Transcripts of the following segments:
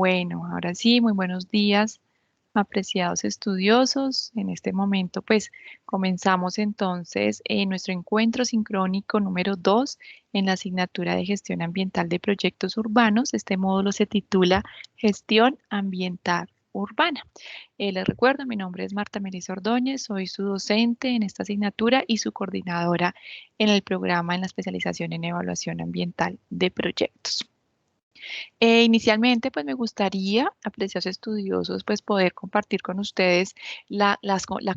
Bueno, ahora sí, muy buenos días, apreciados estudiosos. En este momento, pues, comenzamos entonces nuestro encuentro sincrónico número 2 en la asignatura de Gestión Ambiental de Proyectos Urbanos. Este módulo se titula Gestión Ambiental Urbana. Les recuerdo, mi nombre es Marta Melisa Ordóñez, soy su docente en esta asignatura y su coordinadora en el programa en la especialización en evaluación ambiental de proyectos. Inicialmente, pues me gustaría, apreciados estudiosos, pues poder compartir con ustedes la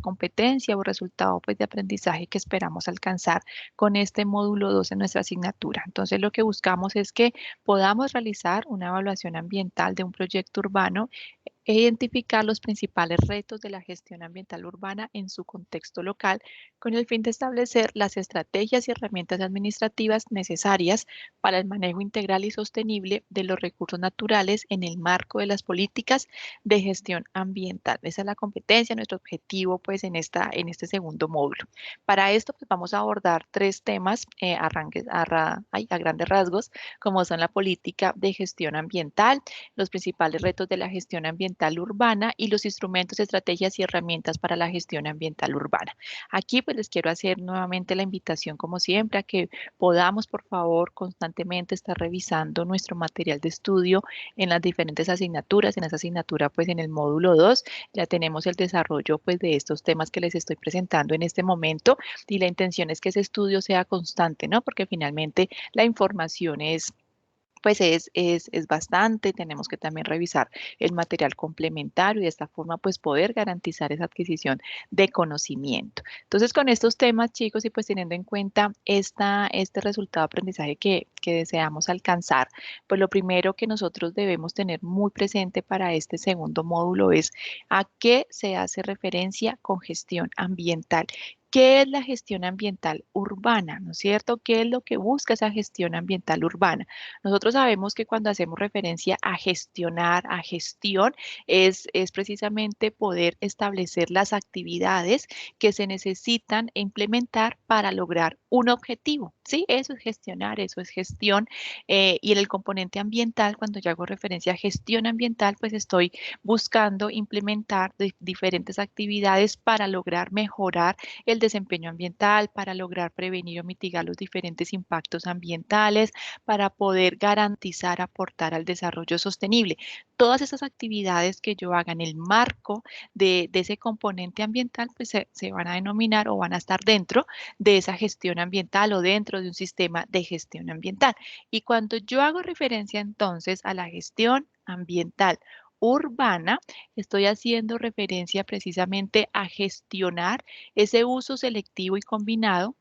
competencia o resultado pues, de aprendizaje que esperamos alcanzar con este módulo 2 en nuestra asignatura. Entonces, lo que buscamos es que podamos realizar una evaluación ambiental de un proyecto urbano e identificar los principales retos de la gestión ambiental urbana en su contexto local, con el fin de establecer las estrategias y herramientas administrativas necesarias para el manejo integral y sostenible de los recursos naturales en el marco de las políticas de gestión ambiental. Esa es la competencia, nuestro objetivo pues en este segundo módulo. Para esto pues vamos a abordar tres temas a grandes rasgos, como son la política de gestión ambiental, los principales retos de la gestión ambiental urbana y los instrumentos, estrategias y herramientas para la gestión ambiental urbana. Aquí pues les quiero hacer nuevamente la invitación como siempre a que podamos por favor constantemente estar revisando nuestro material de estudio en las diferentes asignaturas. En esa asignatura pues en el módulo 2 ya tenemos el desarrollo pues de estos temas que les estoy presentando en este momento y la intención es que ese estudio sea constante, ¿no? Porque finalmente la información es bastante, tenemos que también revisar el material complementario y de esta forma pues poder garantizar esa adquisición de conocimiento. Entonces con estos temas chicos y pues teniendo en cuenta este resultado de aprendizaje que deseamos alcanzar, pues lo primero que nosotros debemos tener muy presente para este segundo módulo es a qué se hace referencia con gestión ambiental. ¿Qué es la gestión ambiental urbana? ¿No es cierto? ¿Qué es lo que busca esa gestión ambiental urbana? Nosotros sabemos que cuando hacemos referencia a gestionar, a gestión, es precisamente poder establecer las actividades que se necesitan implementar para lograr un objetivo. Sí, eso es gestionar, eso es gestión. Y en el componente ambiental, cuando yo hago referencia a gestión ambiental, pues estoy buscando implementar diferentes actividades para lograr mejorar el desempeño ambiental, para lograr prevenir o mitigar los diferentes impactos ambientales, para poder garantizar, aportar al desarrollo sostenible. Todas esas actividades que yo haga en el marco de ese componente ambiental, pues se van a denominar o van a estar dentro de esa gestión ambiental o dentro de un sistema de gestión ambiental. Y cuando yo hago referencia entonces a la gestión ambiental urbana, estoy haciendo referencia precisamente a gestionar ese uso selectivo y combinado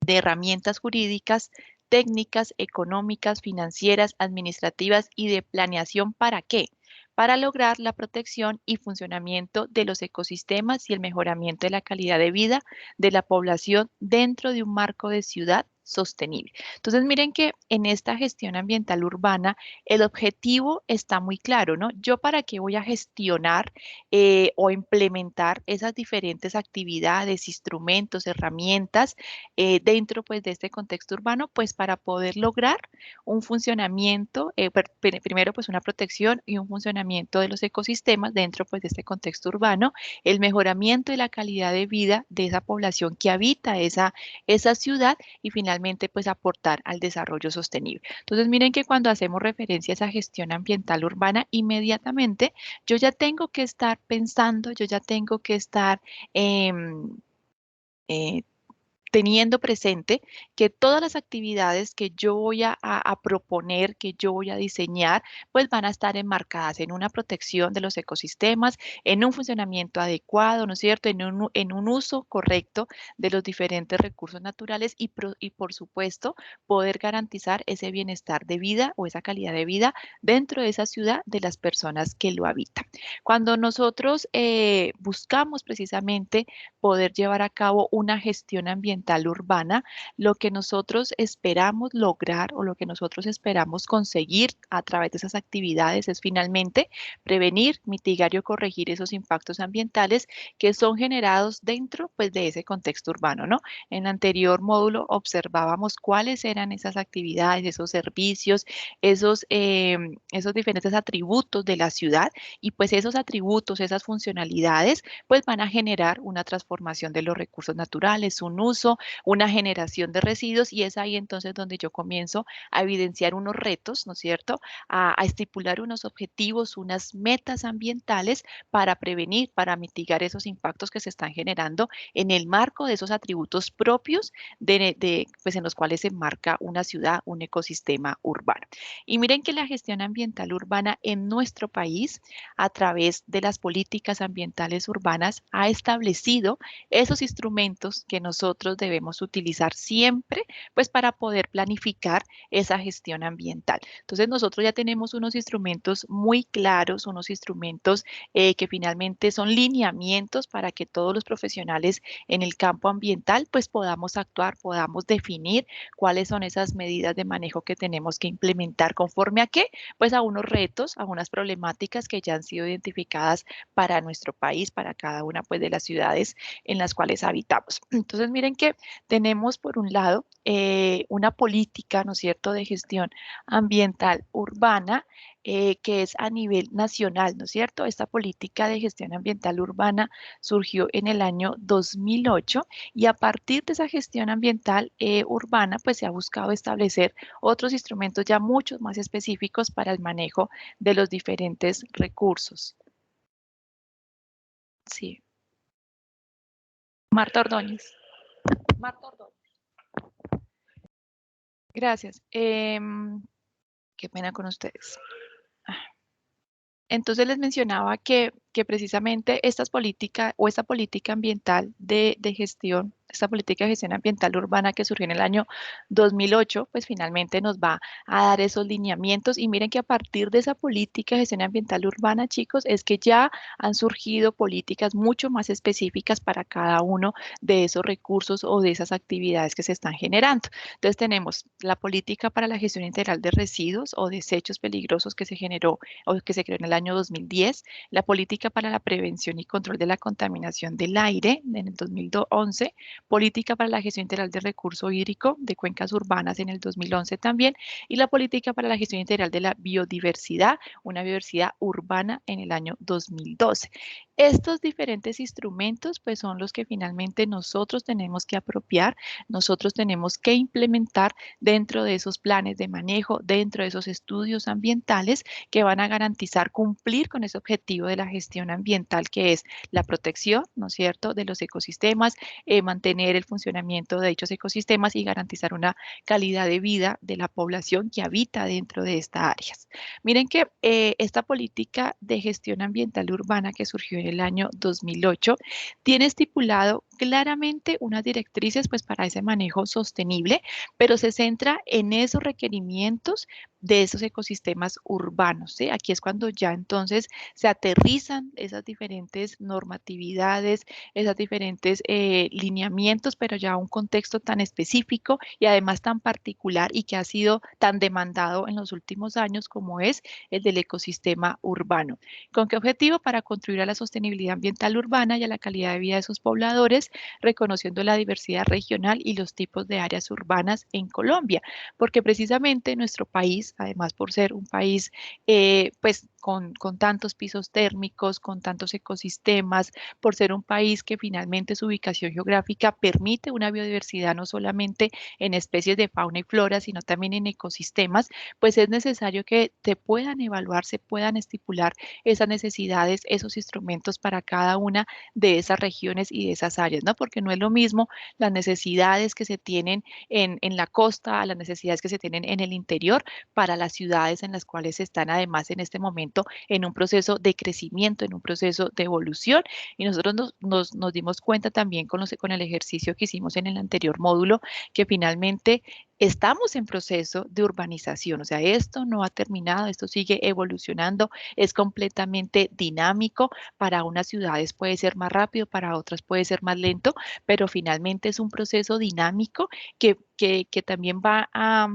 de herramientas jurídicas, técnicas, económicas, financieras, administrativas y de planeación. ¿Para qué? Para lograr la protección y funcionamiento de los ecosistemas y el mejoramiento de la calidad de vida de la población dentro de un marco de ciudad sostenible. Entonces, miren que en esta gestión ambiental urbana el objetivo está muy claro, ¿no? Yo para qué voy a gestionar o implementar esas diferentes actividades, instrumentos, herramientas dentro pues de este contexto urbano, pues para poder lograr un funcionamiento, primero pues una protección y un funcionamiento de los ecosistemas dentro pues de este contexto urbano, el mejoramiento de la calidad de vida de esa población que habita esa ciudad y finalmente pues aportar al desarrollo sostenible. Entonces miren que cuando hacemos referencia a esa gestión ambiental urbana, inmediatamente yo ya tengo que estar pensando, yo ya tengo que estar em, eh, teniendo presente que todas las actividades que yo voy a proponer, que yo voy a diseñar, pues van a estar enmarcadas en una protección de los ecosistemas, en un funcionamiento adecuado, ¿no es cierto? En un uso correcto de los diferentes recursos naturales y por supuesto, poder garantizar ese bienestar de vida o esa calidad de vida dentro de esa ciudad de las personas que lo habitan. Cuando nosotros buscamos precisamente poder llevar a cabo una gestión ambiental, ambiental urbana, lo que nosotros esperamos lograr o lo que nosotros esperamos conseguir a través de esas actividades es finalmente prevenir, mitigar y o corregir esos impactos ambientales que son generados dentro pues, de ese contexto urbano, ¿no? En el anterior módulo observábamos cuáles eran esas actividades, esos servicios, esos diferentes atributos de la ciudad y pues esos atributos, esas funcionalidades, pues van a generar una transformación de los recursos naturales, un uso, una generación de residuos y es ahí entonces donde yo comienzo a evidenciar unos retos, ¿no es cierto? A estipular unos objetivos, unas metas ambientales para prevenir, para mitigar esos impactos que se están generando en el marco de esos atributos propios pues en los cuales se enmarca una ciudad, un ecosistema urbano. Y miren que la gestión ambiental urbana en nuestro país, a través de las políticas ambientales urbanas, ha establecido esos instrumentos que nosotros debemos utilizar siempre, pues para poder planificar esa gestión ambiental. Entonces nosotros ya tenemos unos instrumentos muy claros, unos instrumentos que finalmente son lineamientos para que todos los profesionales en el campo ambiental pues podamos actuar, podamos definir cuáles son esas medidas de manejo que tenemos que implementar conforme a qué, pues a unos retos, a unas problemáticas que ya han sido identificadas para nuestro país, para cada una pues de las ciudades en las cuales habitamos. Entonces miren que tenemos por un lado una política, ¿no es cierto?, de gestión ambiental urbana que es a nivel nacional, ¿no es cierto? Esta política de gestión ambiental urbana surgió en el año 2008 y a partir de esa gestión ambiental urbana, pues se ha buscado establecer otros instrumentos ya mucho más específicos para el manejo de los diferentes recursos. Sí. Marta Ordóñez. Marta Ordóñez. Gracias. Qué pena con ustedes. Entonces les mencionaba que precisamente estas políticas o esta política ambiental de gestión, esta política de gestión ambiental urbana que surgió en el año 2008, pues finalmente nos va a dar esos lineamientos. Y miren que a partir de esa política de gestión ambiental urbana, chicos, es que ya han surgido políticas mucho más específicas para cada uno de esos recursos o de esas actividades que se están generando. Entonces tenemos la política para la gestión integral de residuos o desechos peligrosos que se generó o que se creó en el año 2010, la política para la prevención y control de la contaminación del aire en el 2011, política para la gestión integral de recurso hídrico de cuencas urbanas en el 2011 también, y la política para la gestión integral de la biodiversidad, una biodiversidad urbana en el año 2012. Estos diferentes instrumentos pues son los que finalmente nosotros tenemos que apropiar, nosotros tenemos que implementar dentro de esos planes de manejo, dentro de esos estudios ambientales que van a garantizar cumplir con ese objetivo de la gestión ambiental que es la protección, ¿no es cierto?, de los ecosistemas, mantener el funcionamiento de dichos ecosistemas y garantizar una calidad de vida de la población que habita dentro de estas áreas. Miren que esta política de gestión ambiental urbana que surgió en el año 2008 tiene estipulado claramente unas directrices pues para ese manejo sostenible, pero se centra en esos requerimientos de esos ecosistemas urbanos, ¿sí? Aquí es cuando ya entonces se aterrizan esas diferentes normatividades, esas diferentes lineamientos, pero ya a un contexto tan específico y además tan particular y que ha sido tan demandado en los últimos años como es el del ecosistema urbano. ¿Con qué objetivo? Para contribuir a la sostenibilidad ambiental urbana y a la calidad de vida de sus pobladores, reconociendo la diversidad regional y los tipos de áreas urbanas en Colombia, porque precisamente nuestro país, además por ser un país pues con tantos pisos térmicos, con tantos ecosistemas, por ser un país que finalmente su ubicación geográfica permite una biodiversidad no solamente en especies de fauna y flora, sino también en ecosistemas, pues es necesario que se puedan evaluar, se puedan estipular esas necesidades, esos instrumentos para cada una de esas regiones y de esas áreas, ¿no? Porque no es lo mismo las necesidades que se tienen en la costa, a las necesidades que se tienen en el interior para las ciudades en las cuales están además en este momento momento en un proceso de crecimiento, en un proceso de evolución. Y nosotros nos dimos cuenta también con el ejercicio que hicimos en el anterior módulo, que finalmente estamos en proceso de urbanización. O sea, esto no ha terminado, esto sigue evolucionando, es completamente dinámico. Para unas ciudades puede ser más rápido, para otras puede ser más lento, pero finalmente es un proceso dinámico que también va a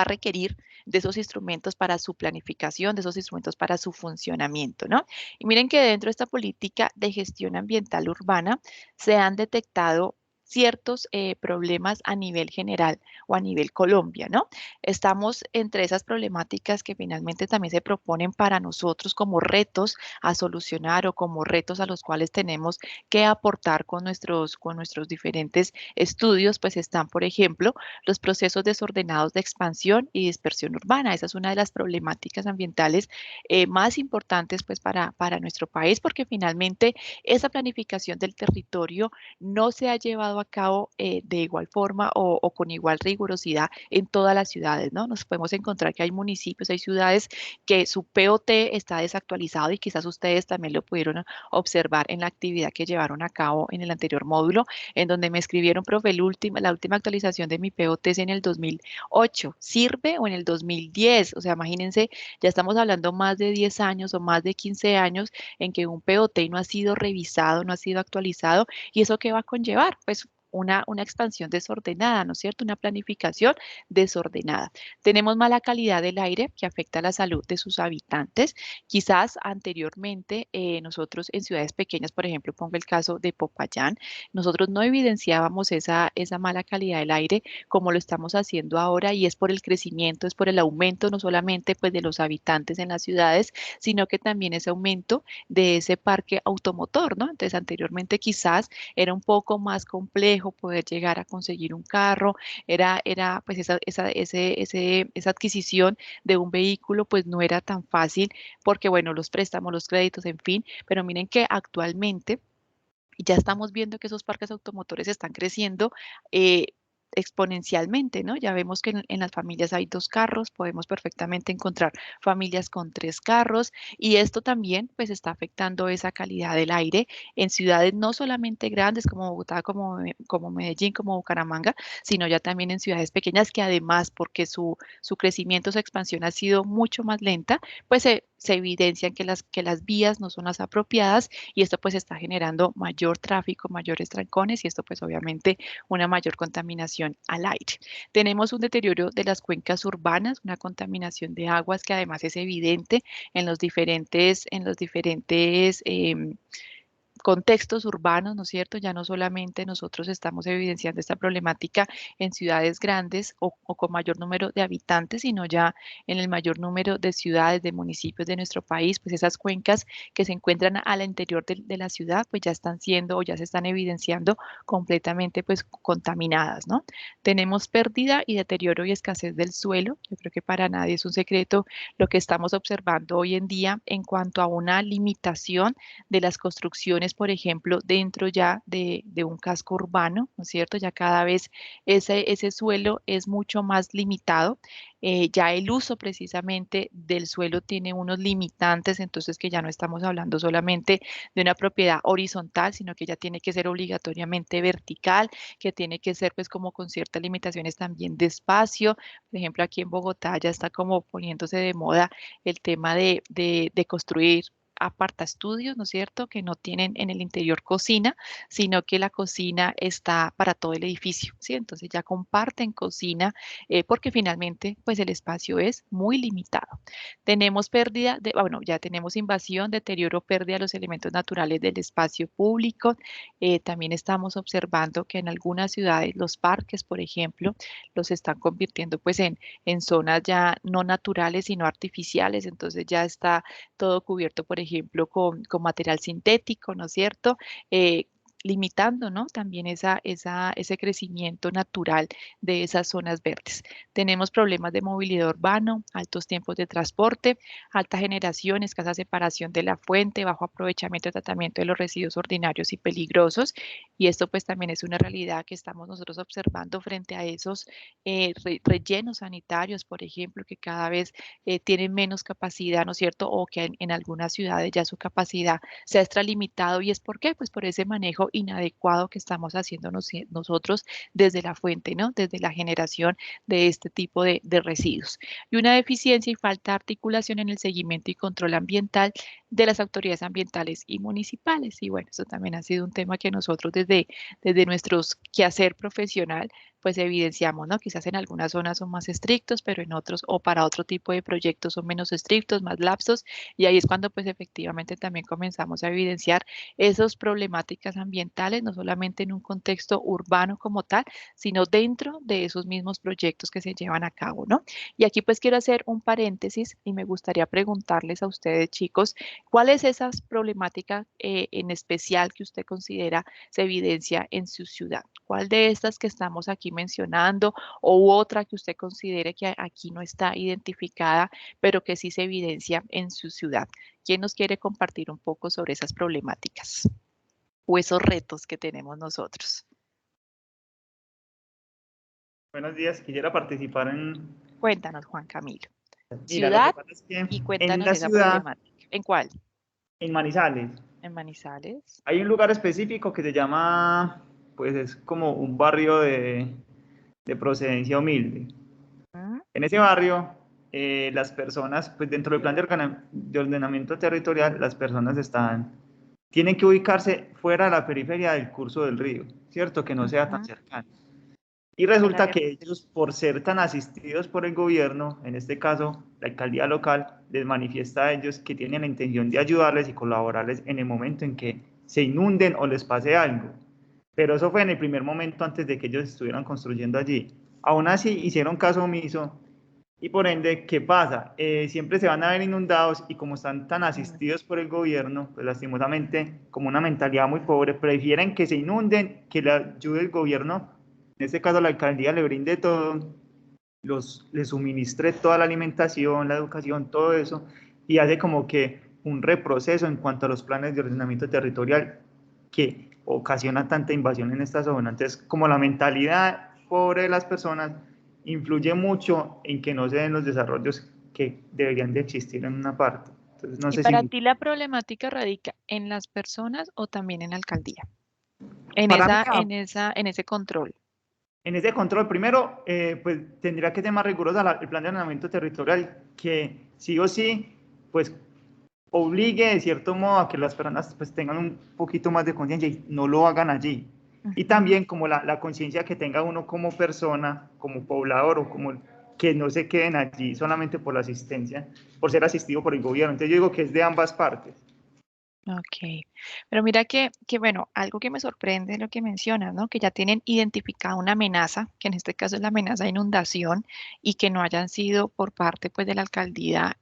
requerir de esos instrumentos para su planificación, de esos instrumentos para su funcionamiento, ¿no? Y miren que dentro de esta política de gestión ambiental urbana se han detectado ciertos problemas a nivel general o a nivel Colombia, ¿no? Estamos entre esas problemáticas que finalmente también se proponen para nosotros como retos a solucionar o como retos a los cuales tenemos que aportar con nuestros diferentes estudios, pues están, por ejemplo, los procesos desordenados de expansión y dispersión urbana. Esa es una de las problemáticas ambientales más importantes pues para nuestro país, porque finalmente esa planificación del territorio no se ha llevado a cabo de igual forma o con igual rigurosidad en todas las ciudades, ¿no? Nos podemos encontrar que hay municipios, hay ciudades que su POT está desactualizado y quizás ustedes también lo pudieron observar en la actividad que llevaron a cabo en el anterior módulo, en donde me escribieron, profe, la última actualización de mi POT es en el 2008. ¿Sirve o en el 2010? O sea, imagínense, ya estamos hablando más de 10 años o más de 15 años en que un POT no ha sido revisado, no ha sido actualizado. ¿Y eso qué va a conllevar? Pues una expansión desordenada, ¿no es cierto? Una planificación desordenada. Tenemos mala calidad del aire que afecta a la salud de sus habitantes. Quizás anteriormente nosotros en ciudades pequeñas, por ejemplo, pongo el caso de Popayán, nosotros no evidenciábamos esa mala calidad del aire como lo estamos haciendo ahora y es por el crecimiento, es por el aumento no solamente pues de los habitantes en las ciudades, sino que también ese aumento de ese parque automotor, ¿no? Entonces anteriormente quizás era un poco más complejo poder llegar a conseguir un carro, era pues esa adquisición de un vehículo pues no era tan fácil porque bueno, los préstamos, los créditos, en fin, pero miren que actualmente y ya estamos viendo que esos parques automotores están creciendo exponencialmente, ¿no? Ya vemos que en las familias hay 2 carros, podemos perfectamente encontrar familias con 3 carros y esto también pues está afectando esa calidad del aire en ciudades no solamente grandes como Bogotá, como Medellín, como Bucaramanga, sino ya también en ciudades pequeñas que además porque su crecimiento, su expansión ha sido mucho más lenta, pues se evidencian que las vías no son las apropiadas y esto pues está generando mayor tráfico, mayores trancones y esto pues obviamente una mayor contaminación al aire. Tenemos un deterioro de las cuencas urbanas, una contaminación de aguas que además es evidente en los diferentes contextos urbanos, ¿no es cierto? Ya no solamente nosotros estamos evidenciando esta problemática en ciudades grandes o con mayor número de habitantes, sino ya en el mayor número de ciudades, de municipios de nuestro país, pues esas cuencas que se encuentran al interior de la ciudad, pues ya están siendo o ya se están evidenciando completamente pues contaminadas, ¿no? Tenemos pérdida y deterioro y escasez del suelo. Yo creo que para nadie es un secreto lo que estamos observando hoy en día en cuanto a una limitación de las construcciones, por ejemplo, dentro ya de un casco urbano, ¿no es cierto? Ya cada vez ese suelo es mucho más limitado. Ya el uso precisamente del suelo tiene unos limitantes, entonces que ya no estamos hablando solamente de una propiedad horizontal, sino que ya tiene que ser obligatoriamente vertical, que tiene que ser pues como con ciertas limitaciones también de espacio. Por ejemplo, aquí en Bogotá ya está como poniéndose de moda el tema de construir apartaestudios, ¿no es cierto?, que no tienen en el interior cocina, sino que la cocina está para todo el edificio, ¿sí? Entonces ya comparten cocina porque finalmente, pues el espacio es muy limitado. Tenemos pérdida de, bueno, ya tenemos invasión, deterioro, pérdida de los elementos naturales del espacio público. También estamos observando que en algunas ciudades los parques, por ejemplo, los están convirtiendo pues en zonas ya no naturales, sino artificiales. Entonces ya está todo cubierto, por ejemplo, con material sintético, ¿no es cierto? limitando, ¿no? También ese crecimiento natural de esas zonas verdes. Tenemos problemas de movilidad urbano, altos tiempos de transporte, alta generación, escasa separación de la fuente, bajo aprovechamiento y tratamiento de los residuos ordinarios y peligrosos. Y esto pues también es una realidad que estamos nosotros observando frente a esos rellenos sanitarios, por ejemplo, que cada vez tienen menos capacidad, ¿no es cierto? O que en algunas ciudades ya su capacidad se ha extralimitado. ¿Y es por qué? Pues por ese manejo inadecuado que estamos haciendo nosotros desde la fuente, ¿no? Desde la generación de este tipo de residuos. Y una deficiencia y falta de articulación en el seguimiento y control ambiental de las autoridades ambientales y municipales. Y bueno, eso también ha sido un tema que nosotros desde nuestros quehacer profesional pues evidenciamos, ¿no? Quizás en algunas zonas son más estrictos, pero en otros o para otro tipo de proyectos son menos estrictos, más lapsos, y ahí es cuando pues efectivamente también comenzamos a evidenciar esas problemáticas ambientales, no solamente en un contexto urbano como tal, sino dentro de esos mismos proyectos que se llevan a cabo, ¿no? Y aquí pues quiero hacer un paréntesis y me gustaría preguntarles a ustedes, chicos, ¿cuál es esa problemática en especial que usted considera se evidencia en su ciudad? ¿Cuál de estas que estamos aquí mencionando o otra que usted considere que aquí no está identificada, pero que sí se evidencia en su ciudad? ¿Quién nos quiere compartir un poco sobre esas problemáticas o esos retos que tenemos nosotros? Buenos días, quisiera participar en... Cuéntanos, Juan Camilo. Mira, lo que Ciudad pasa es que y en cuéntanos la esa ciudad, problemática. ¿En cuál? en Manizales, En Manizales. hay un lugar específico que se llama, pues es como un barrio de procedencia humilde. ¿Mm? En ese barrio, las personas, pues dentro del plan de ordenamiento territorial, las personas tienen que ubicarse fuera de la periferia del curso del río, ¿cierto? Que no sea tan Ujú. cercano. Y Para resulta que que ellos, por ser tan asistidos por el gobierno, en este caso la alcaldía local, les manifiesta a ellos que tienen la intención de ayudarles y colaborarles en el momento en que se inunden o les pase algo. Pero eso fue en el primer momento antes de que ellos estuvieran construyendo allí. Aún así, hicieron caso omiso y por ende, ¿qué pasa? Siempre se van a ver inundados y como están tan mm, asistidos por el gobierno, pues lastimosamente, como una mentalidad muy pobre, prefieren que se inunden, que le ayude el gobierno, en este caso la alcaldía le brinde todo, les suministre toda la alimentación, la educación, todo eso, y hace como que un reproceso en cuanto a los planes de ordenamiento territorial que ocasiona tanta invasión en esta zona. Entonces, como la mentalidad pobre de las personas influye mucho en que no se den los desarrollos que deberían de existir en una parte. Entonces, no ¿Y sé para si... ti la problemática radica en las personas o también en la alcaldía? Para mí, En ese control. en ese control, primero, pues tendría que ser más riguroso el plan de ordenamiento territorial, que sí o sí, pues obligue de cierto modo a que las personas pues tengan un poquito más de conciencia y no lo hagan allí. Y Ujú. también como la conciencia que tenga uno como persona, como poblador o como que no se queden allí solamente por la asistencia, por ser asistido por el gobierno. Entonces yo digo que es de ambas partes. Ok, pero mira que, bueno, algo que me sorprende es lo que mencionas, ¿no? Que ya tienen identificada una amenaza, que en este caso es la amenaza de inundación, y que no hayan sido por parte, pues, de la alcaldía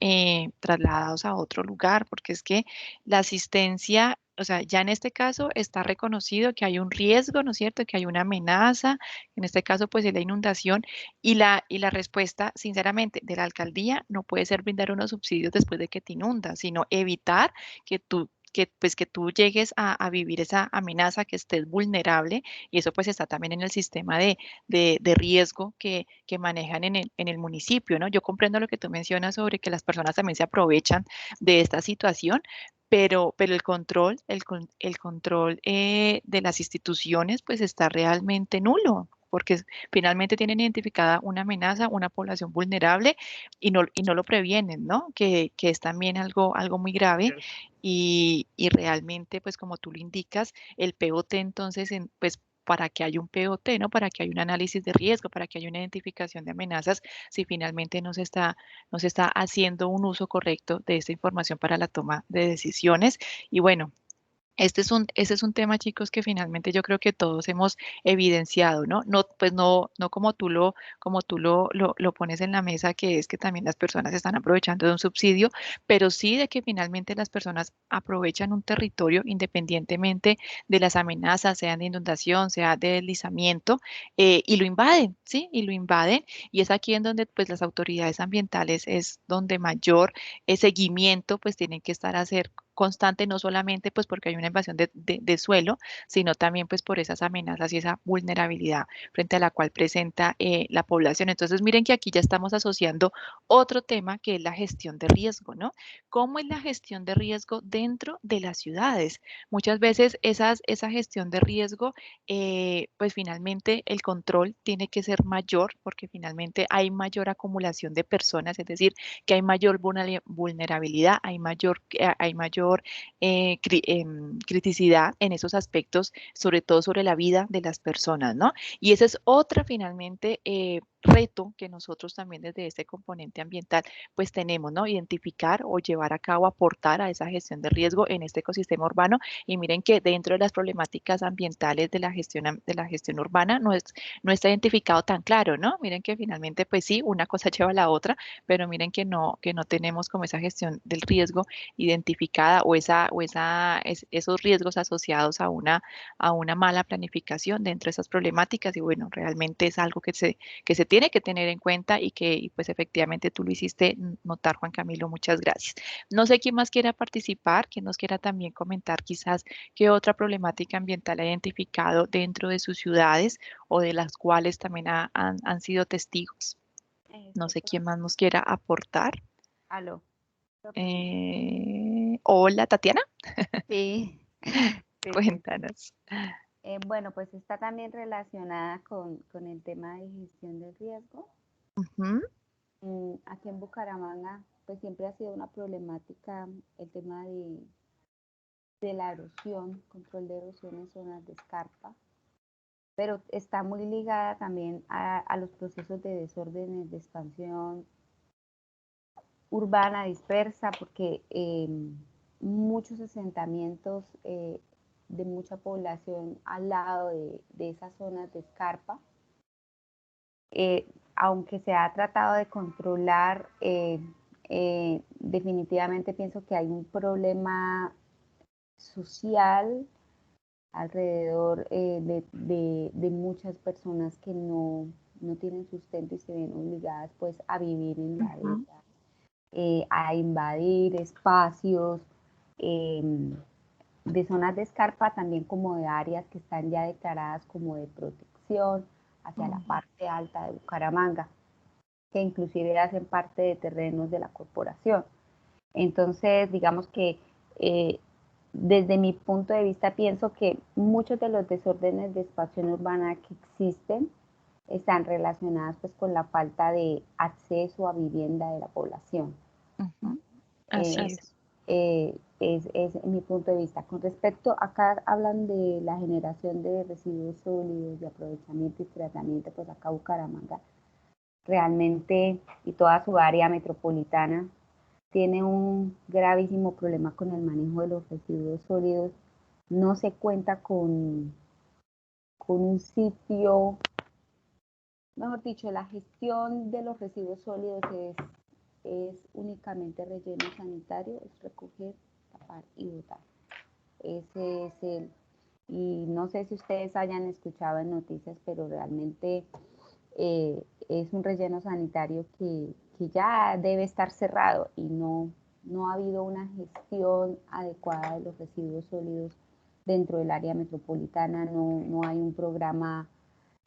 trasladados a otro lugar, porque es que la asistencia, o sea, ya en este caso está reconocido que hay un riesgo, ¿no es cierto? Que hay una amenaza, en este caso, pues, es la inundación, y la respuesta, sinceramente, de la alcaldía no puede ser brindar unos subsidios después de que te inundas, sino evitar que tú llegues a vivir esa amenaza, que estés vulnerable, y eso pues está también en el sistema de riesgo que manejan en el municipio, ¿no? Yo comprendo lo que tú mencionas sobre que las personas también se aprovechan de esta situación, pero el control de las instituciones pues está realmente nulo, porque finalmente tienen identificada una amenaza, una población vulnerable y no lo previenen, ¿no? Que es también algo muy grave y realmente, pues como tú lo indicas, el POT entonces, pues para que haya un POT, ¿no? Para que haya un análisis de riesgo, para que haya una identificación de amenazas, si finalmente no se está haciendo un uso correcto de esta información para la toma de decisiones. Y bueno, Ese es un tema, chicos, que finalmente yo creo que todos hemos evidenciado, ¿no? No, pues no como tú lo pones en la mesa, que es que también las personas están aprovechando de un subsidio, pero sí de que finalmente las personas aprovechan un territorio independientemente de las amenazas, sean de inundación, sea de deslizamiento, y lo invaden, ¿sí? Y lo invaden, y es aquí en donde pues las autoridades ambientales es donde mayor seguimiento pues tienen que estar a hacer constante, no solamente pues porque hay una invasión de suelo, sino también pues por esas amenazas y esa vulnerabilidad frente a la cual presenta la población. Entonces, miren que aquí ya estamos asociando otro tema que es la gestión de riesgo, ¿no? ¿Cómo es la gestión de riesgo dentro de las ciudades? Muchas veces esa gestión de riesgo, pues finalmente el control tiene que ser mayor porque finalmente hay mayor acumulación de personas, es decir, que hay mayor vulnerabilidad, hay mayor criticidad en esos aspectos, sobre todo sobre la vida de las personas, ¿no? Y esa es otra finalmente reto que nosotros también desde este componente ambiental pues tenemos, ¿no? Identificar o llevar a cabo, aportar a esa gestión de riesgo en este ecosistema urbano. Y miren que dentro de las problemáticas ambientales de la gestión urbana no está identificado tan claro, ¿no? Miren que finalmente pues sí, una cosa lleva a la otra, pero miren que no tenemos como esa gestión del riesgo identificada esos riesgos asociados a una mala planificación dentro de esas problemáticas. Y bueno, realmente es algo que se tiene que tener en cuenta y pues efectivamente tú lo hiciste notar, Juan Camilo, muchas gracias. No sé quién más quiera participar, quién nos quiera también comentar quizás qué otra problemática ambiental ha identificado dentro de sus ciudades o de las cuales también han sido testigos. No sé quién más nos quiera aportar. Aló. Hola, Tatiana, Sí, sí, sí. cuéntanos. Bueno, pues está también relacionada con el tema de gestión del riesgo. Ujú, Aquí en Bucaramanga, pues siempre ha sido una problemática el tema de la erosión, control de erosión en zonas de escarpa, pero está muy ligada también a los procesos de desórdenes de expansión urbana dispersa, porque muchos asentamientos de mucha población al lado de esas zonas de escarpa, aunque se ha tratado de controlar, definitivamente pienso que hay un problema social alrededor de muchas personas que no tienen sustento y se ven obligadas pues a vivir en la ujú, villa, a invadir espacios de zonas de escarpa, también como de áreas que están ya declaradas como de protección hacia la ujú, parte alta de Bucaramanga, que inclusive hacen parte de terrenos de la corporación. Entonces, digamos que desde mi punto de vista pienso que muchos de los desórdenes de expansión urbana que existen están relacionados pues con la falta de acceso a vivienda de la población. ujú. Así Es, es. es mi punto de vista. Con respecto, acá hablan de la generación de residuos sólidos, de aprovechamiento y tratamiento, pues acá Bucaramanga realmente y toda su área metropolitana tiene un gravísimo problema con el manejo de los residuos sólidos. No se cuenta con un sitio, mejor dicho, la gestión de los residuos sólidos es únicamente relleno sanitario, es recoger, tapar y botar. Ese es y no sé si ustedes hayan escuchado en noticias, pero realmente es un relleno sanitario que ya debe estar cerrado y no ha habido una gestión adecuada de los residuos sólidos dentro del área metropolitana, no hay un programa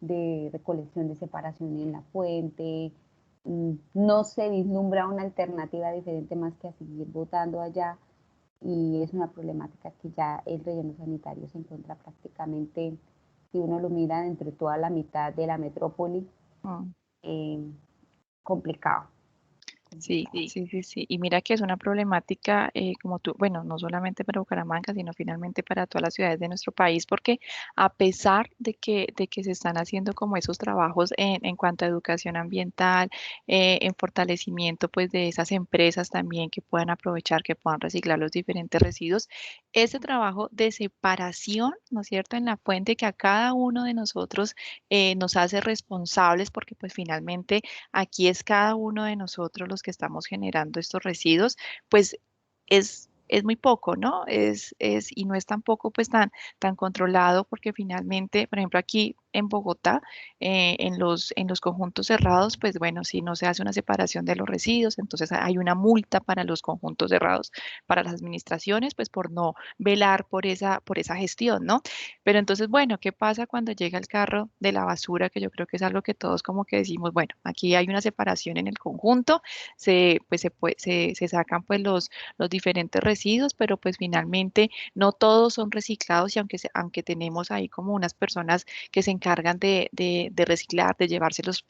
de recolección de separación en la fuente, no se vislumbra una alternativa diferente más que a seguir botando allá y es una problemática que ya el relleno sanitario se encuentra prácticamente, si uno lo mira dentro de toda la mitad de la metrópoli, Mm. eh, complicado. Sí, sí, sí, sí. Y mira que es una problemática, como tú, bueno, no solamente para Bucaramanga, sino finalmente para todas las ciudades de nuestro país, porque a pesar de que se están haciendo como esos trabajos en cuanto a educación ambiental, en fortalecimiento pues de esas empresas también que puedan aprovechar, que puedan reciclar los diferentes residuos, ese trabajo de separación, ¿no es cierto?, en la fuente que a cada uno de nosotros nos hace responsables, porque pues finalmente aquí es cada uno de nosotros los que estamos generando estos residuos, pues es muy poco, ¿no? Y no es tampoco pues tan controlado porque finalmente, por ejemplo, aquí en Bogotá, en los conjuntos cerrados, pues bueno, si no se hace una separación de los residuos, entonces hay una multa para los conjuntos cerrados, para las administraciones, pues por no velar por esa gestión, ¿no? Pero entonces, bueno, ¿qué pasa cuando llega el carro de la basura? Que yo creo que es algo que todos como que decimos, bueno, aquí hay una separación en el conjunto, se sacan pues los diferentes residuos, pero pues finalmente no todos son reciclados y aunque tenemos ahí como unas personas que se encargan de reciclar, de llevarse los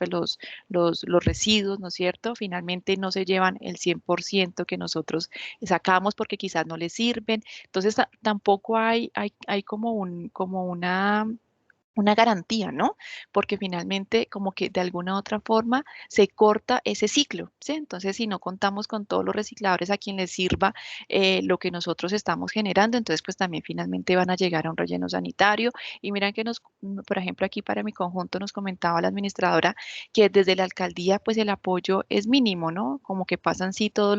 residuos, ¿no es cierto? Finalmente no se llevan el 100% que nosotros sacamos porque quizás no les sirven. Entonces tampoco hay como una garantía, ¿no? Porque finalmente como que de alguna u otra forma se corta ese ciclo, ¿sí? Entonces, si no contamos con todos los recicladores a quien les sirva lo que nosotros estamos generando, entonces pues también finalmente van a llegar a un relleno sanitario. Y miran que por ejemplo, aquí para mi conjunto nos comentaba la administradora que desde la alcaldía pues el apoyo es mínimo, ¿no? Como que pasan sí todo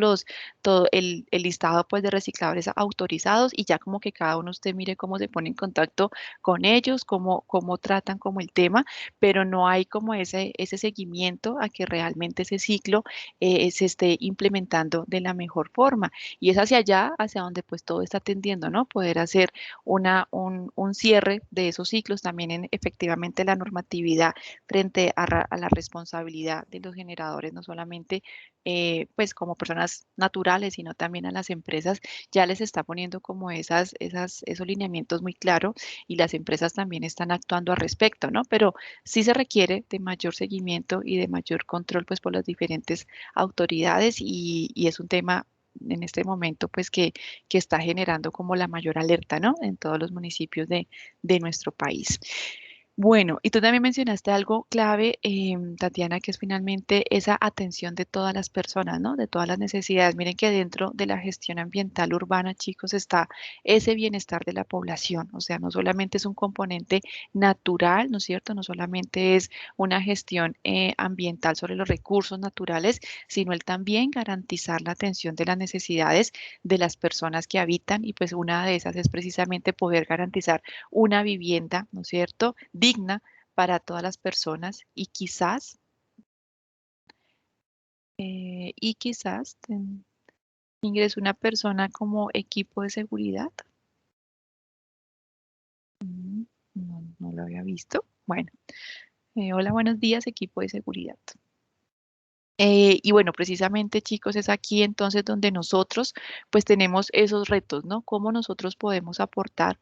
el listado pues de recicladores autorizados y ya como que cada uno usted mire cómo se pone en contacto con ellos, cómo tratan como el tema, pero no hay como ese seguimiento a que realmente ese ciclo se esté implementando de la mejor forma. Y es hacia allá, hacia donde pues todo está tendiendo, ¿no? Poder hacer un cierre de esos ciclos, también en efectivamente la normatividad frente a la responsabilidad de los generadores, no solamente pues como personas naturales, sino también a las empresas, ya les está poniendo como esos lineamientos muy claros y las empresas también están actuando al respecto, ¿no? Pero sí se requiere de mayor seguimiento y de mayor control, pues, por las diferentes autoridades y es un tema en este momento, pues, que está generando como la mayor alerta, ¿no? En todos los municipios de nuestro país. Bueno, y tú también mencionaste algo clave, Tatiana, que es finalmente esa atención de todas las personas, ¿no? De todas las necesidades. Miren que dentro de la gestión ambiental urbana, chicos, está ese bienestar de la población. O sea, no solamente es un componente natural, ¿no es cierto? No solamente es una gestión ambiental sobre los recursos naturales, sino el también garantizar la atención de las necesidades de las personas que habitan y pues una de esas es precisamente poder garantizar una vivienda, ¿no es cierto?, digna para todas las personas y quizás ingrese una persona como equipo de seguridad. No lo había visto. Bueno, hola, buenos días, equipo de seguridad. Y bueno, precisamente chicos, es aquí entonces donde nosotros pues tenemos esos retos, ¿no? Cómo nosotros podemos aportar,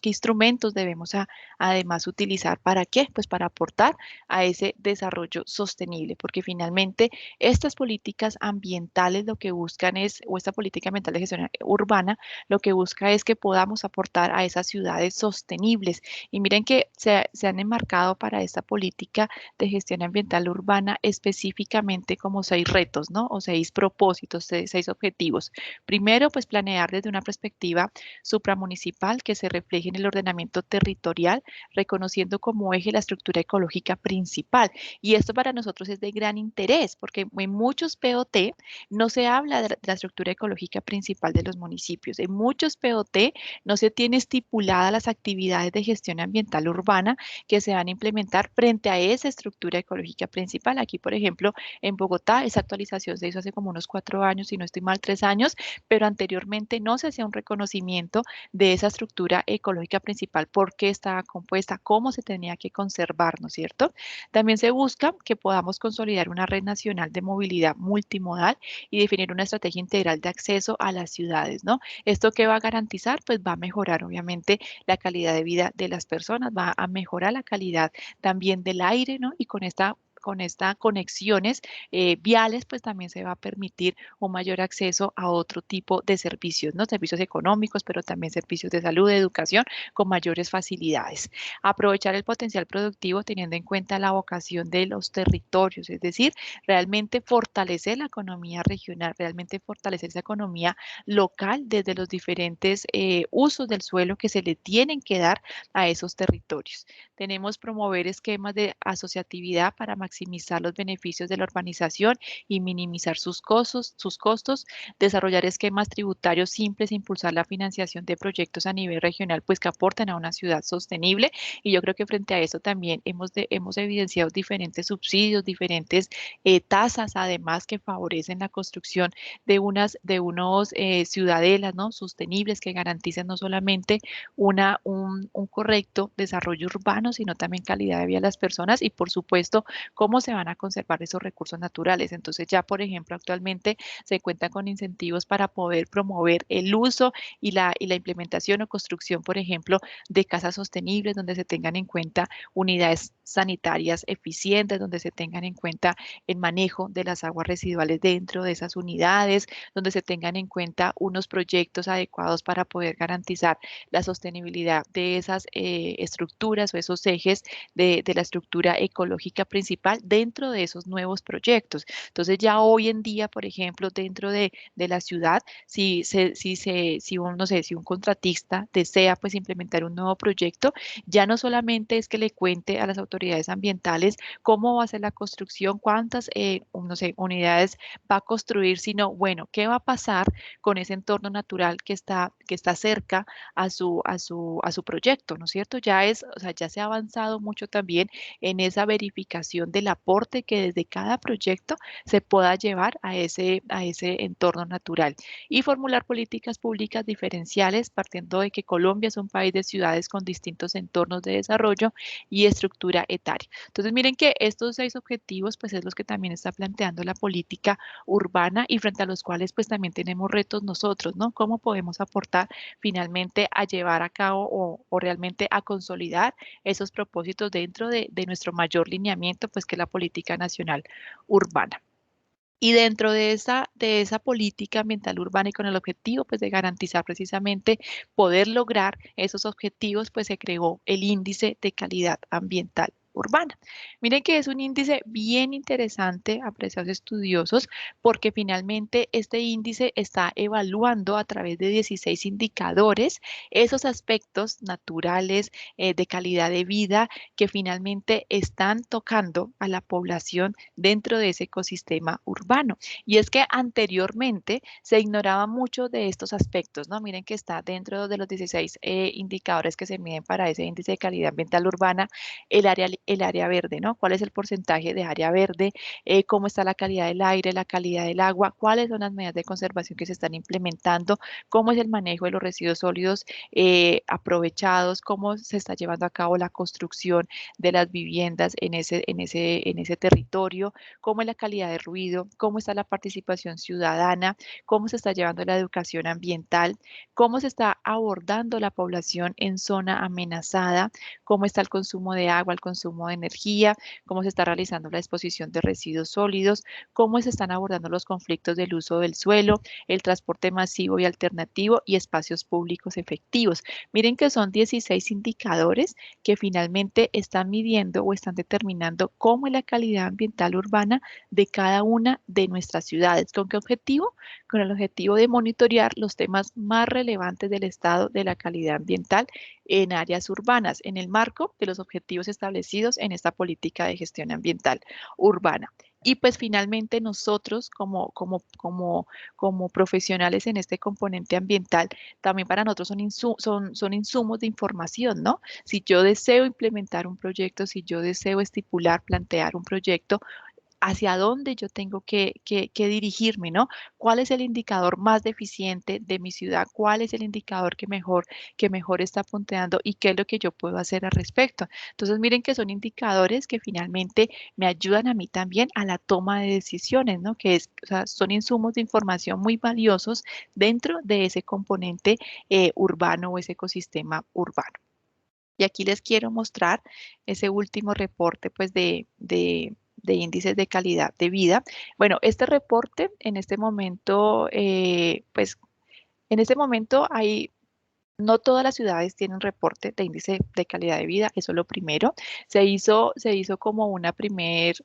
qué instrumentos debemos además utilizar, ¿para qué? Pues para aportar a ese desarrollo sostenible, porque finalmente estas políticas ambientales lo que buscan es, o esta política ambiental de gestión urbana, lo que busca es que podamos aportar a esas ciudades sostenibles. Y miren que se han enmarcado para esta política de gestión ambiental urbana específicamente como 6 retos, ¿no? O 6 propósitos, 6 objetivos. Primero, pues planear desde una perspectiva supramunicipal que se refleje en el ordenamiento territorial, reconociendo como eje la estructura ecológica principal. Y esto para nosotros es de gran interés porque en muchos POT no se habla de la estructura ecológica principal de los municipios. En muchos POT no se tiene estipuladas las actividades de gestión ambiental urbana que se van a implementar frente a esa estructura ecológica principal. Aquí, por ejemplo, en Bogotá, esa actualización se hizo hace como unos 4 años, si no estoy mal, 3 años, pero anteriormente no se hacía un reconocimiento de esa estructura ecológica principal, por qué estaba compuesta, cómo se tenía que conservar, ¿no es cierto? También se busca que podamos consolidar una red nacional de movilidad multimodal y definir una estrategia integral de acceso a las ciudades, ¿no? ¿Esto qué va a garantizar? Pues va a mejorar, obviamente, la calidad de vida de las personas, va a mejorar la calidad también del aire, ¿no? Y con conexiones viales, pues también se va a permitir un mayor acceso a otro tipo de servicios, ¿no? Servicios económicos, pero también servicios de salud, de educación, con mayores facilidades. Aprovechar el potencial productivo teniendo en cuenta la vocación de los territorios, es decir, realmente fortalecer la economía regional, realmente fortalecer esa economía local desde los diferentes usos del suelo que se le tienen que dar a esos territorios. Tenemos promover esquemas de asociatividad para maximizar los beneficios de la urbanización y minimizar sus costos, desarrollar esquemas tributarios simples, impulsar la financiación de proyectos a nivel regional, pues que aporten a una ciudad sostenible. Y yo creo que frente a eso también hemos evidenciado diferentes subsidios, diferentes tasas, además que favorecen la construcción de unos ciudadelas, ¿no? Sostenibles que garanticen no solamente un correcto desarrollo urbano, sino también calidad de vida de las personas y, por supuesto, cómo se van a conservar esos recursos naturales. Entonces, ya, por ejemplo, actualmente se cuenta con incentivos para poder promover el uso y la implementación o construcción, por ejemplo, de casas sostenibles, donde se tengan en cuenta unidades sanitarias eficientes, donde se tengan en cuenta el manejo de las aguas residuales dentro de esas unidades, donde se tengan en cuenta unos proyectos adecuados para poder garantizar la sostenibilidad de esas estructuras o esos ejes de la estructura ecológica principal dentro de esos nuevos proyectos. Entonces ya hoy en día, por ejemplo, dentro de la ciudad, no sé, si un contratista desea pues implementar un nuevo proyecto, ya no solamente es que le cuente a las autoridades ambientales cómo va a ser la construcción, cuántas, no sé, unidades va a construir, sino, bueno, qué va a pasar con ese entorno natural que está cerca a su proyecto, ¿no es cierto? O sea, ya se ha avanzado mucho también en esa verificación del aporte que desde cada proyecto se pueda llevar a ese entorno natural y formular políticas públicas diferenciales partiendo de que Colombia es un país de ciudades con distintos entornos de desarrollo y estructura etaria. Entonces, miren que estos 6 objetivos, pues es los que también está planteando la política urbana y frente a los cuales, pues también tenemos retos nosotros, ¿no? ¿Cómo podemos aportar finalmente a llevar a cabo o realmente a consolidar esos propósitos dentro de nuestro mayor lineamiento, pues que es la política nacional urbana? Y dentro de esa política ambiental urbana y con el objetivo pues, de garantizar precisamente poder lograr esos objetivos, pues se creó el índice de calidad ambiental urbana. Miren que es un índice bien interesante, apreciados estudiosos, porque finalmente este índice está evaluando a través de 16 indicadores esos aspectos naturales de calidad de vida que finalmente están tocando a la población dentro de ese ecosistema urbano. Y es que anteriormente se ignoraba mucho de estos aspectos, ¿no? Miren que está dentro de los 16 indicadores que se miden para ese índice de calidad ambiental urbana, el área verde, ¿no? ¿Cuál es el porcentaje de área verde? ¿Cómo está la calidad del aire, la calidad del agua? ¿Cuáles son las medidas de conservación que se están implementando? ¿Cómo es el manejo de los residuos sólidos aprovechados? ¿Cómo se está llevando a cabo la construcción de las viviendas en ese territorio? ¿Cómo es la calidad de ruido? ¿Cómo está la participación ciudadana? ¿Cómo se está llevando la educación ambiental? ¿Cómo se está abordando la población en zona amenazada? ¿Cómo está el consumo de agua, el consumo de energía? ¿Cómo se está realizando la exposición de residuos sólidos? ¿Cómo se están abordando los conflictos del uso del suelo, el transporte masivo y alternativo y espacios públicos efectivos? Miren que son 16 indicadores que finalmente están midiendo o están determinando cómo es la calidad ambiental urbana de cada una de nuestras ciudades. ¿Con qué objetivo? Con el objetivo de monitorear los temas más relevantes del estado de la calidad ambiental en áreas urbanas, en el marco de los objetivos establecidos en esta política de gestión ambiental urbana. Y pues finalmente nosotros como profesionales en este componente ambiental, también para nosotros son insumos de información, ¿no? Si yo deseo implementar un proyecto, si yo deseo estipular, plantear un proyecto, hacia dónde yo tengo que dirigirme, ¿no? ¿Cuál es el indicador más deficiente de mi ciudad? ¿Cuál es el indicador que mejor está punteando y qué es lo que yo puedo hacer al respecto? Entonces, miren que son indicadores que finalmente me ayudan a mí también a la toma de decisiones, ¿no? O sea, son insumos de información muy valiosos dentro de ese componente urbano o ese ecosistema urbano. Y aquí les quiero mostrar ese último reporte pues, de índices de calidad de vida. Bueno, este reporte en este momento, pues en este momento hay no todas las ciudades tienen reporte de índice de calidad de vida, eso es lo primero. Se hizo como un primer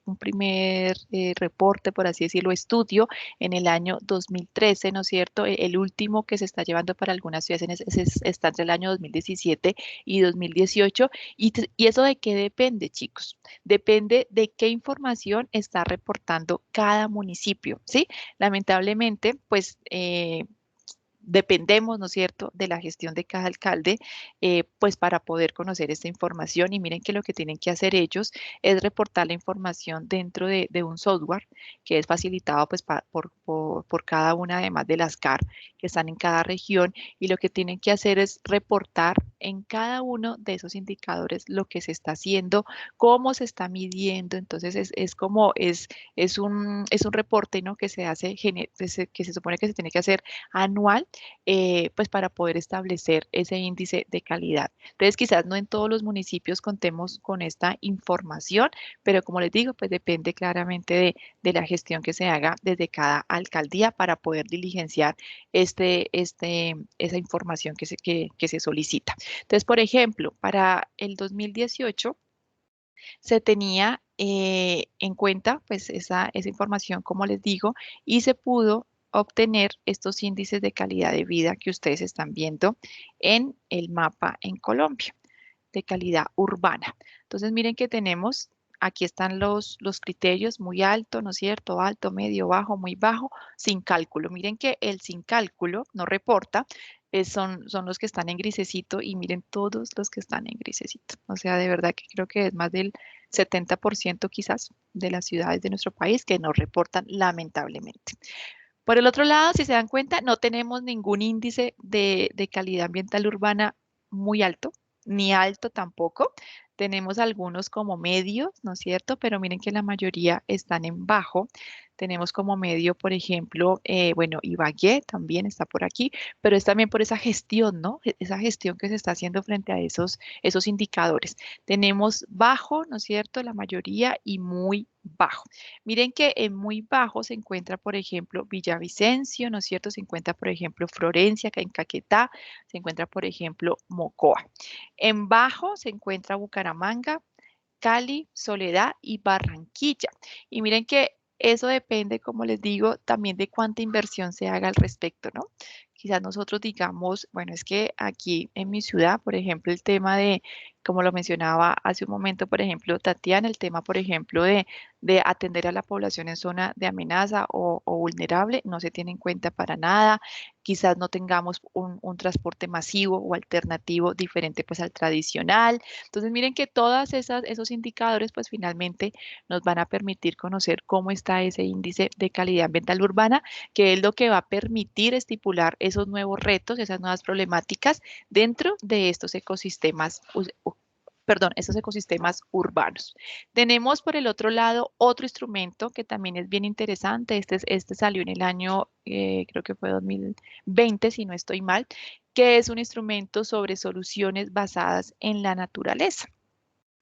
reporte, por así decirlo, estudio en el año 2013, ¿no es cierto? El último que se está llevando para algunas ciudades está entre el año 2017 y 2018. ¿Y eso de qué depende, chicos? Depende de qué información está reportando cada municipio, ¿sí? Lamentablemente, pues dependemos, ¿no es cierto?, de la gestión de cada alcalde, pues para poder conocer esta información. Y miren que lo que tienen que hacer ellos es reportar la información dentro de un software que es facilitado pues por cada una, además de las CAR que están en cada región. Y lo que tienen que hacer es reportar en cada uno de esos indicadores lo que se está haciendo, cómo se está midiendo. Entonces es un reporte, ¿no?, que se hace, que se supone que se tiene que hacer anual, pues para poder establecer ese índice de calidad. Entonces, quizás no en todos los municipios contemos con esta información, pero como les digo, pues depende claramente de la gestión que se haga desde cada alcaldía para poder diligenciar esa información que se solicita. Entonces, por ejemplo, para el 2018 se tenía en cuenta pues esa información, como les digo, y se pudo obtener estos índices de calidad de vida que ustedes están viendo en el mapa en Colombia, de calidad urbana. Entonces, miren que tenemos, aquí están los criterios: muy alto, ¿no es cierto?, alto, medio, bajo, muy bajo, sin cálculo. Miren que el sin cálculo no reporta, son los que están en grisecito, y miren todos los que están en grisecito. O sea, de verdad que creo que es más del 70% quizás de las ciudades de nuestro país que no reportan, lamentablemente. Por el otro lado, si se dan cuenta, no tenemos ningún índice de calidad ambiental urbana muy alto, ni alto tampoco. Tenemos algunos como medios, ¿no es cierto? Pero miren que la mayoría están en bajo. Tenemos como medio, por ejemplo, bueno, Ibagué también está por aquí, pero es también por esa gestión, ¿no? Esa gestión que se está haciendo frente a esos indicadores. Tenemos bajo, ¿no es cierto?, la mayoría, y muy bajo. Miren que en muy bajo se encuentra, por ejemplo, Villavicencio, ¿no es cierto? Se encuentra, por ejemplo, Florencia, acá en Caquetá, se encuentra, por ejemplo, Mocoa. En bajo se encuentra Bucaramanga, Cali, Soledad y Barranquilla. Y miren que eso depende, como les digo, también de cuánta inversión se haga al respecto, ¿no? Quizás nosotros digamos, bueno, es que aquí en mi ciudad, por ejemplo, el tema de, como lo mencionaba hace un momento, por ejemplo, Tatiana, el tema, por ejemplo, de atender a la población en zona de amenaza o vulnerable, no se tiene en cuenta para nada. Quizás no tengamos un transporte masivo o alternativo diferente pues al tradicional. Entonces, miren que todos esos indicadores pues finalmente nos van a permitir conocer cómo está ese índice de calidad ambiental urbana, que es lo que va a permitir estipular esos nuevos retos, esas nuevas problemáticas dentro de estos ecosistemas, estos ecosistemas urbanos. Tenemos por el otro lado otro instrumento que también es bien interesante. Este salió en el año, creo que fue 2020, si no estoy mal, que es un instrumento sobre soluciones basadas en la naturaleza.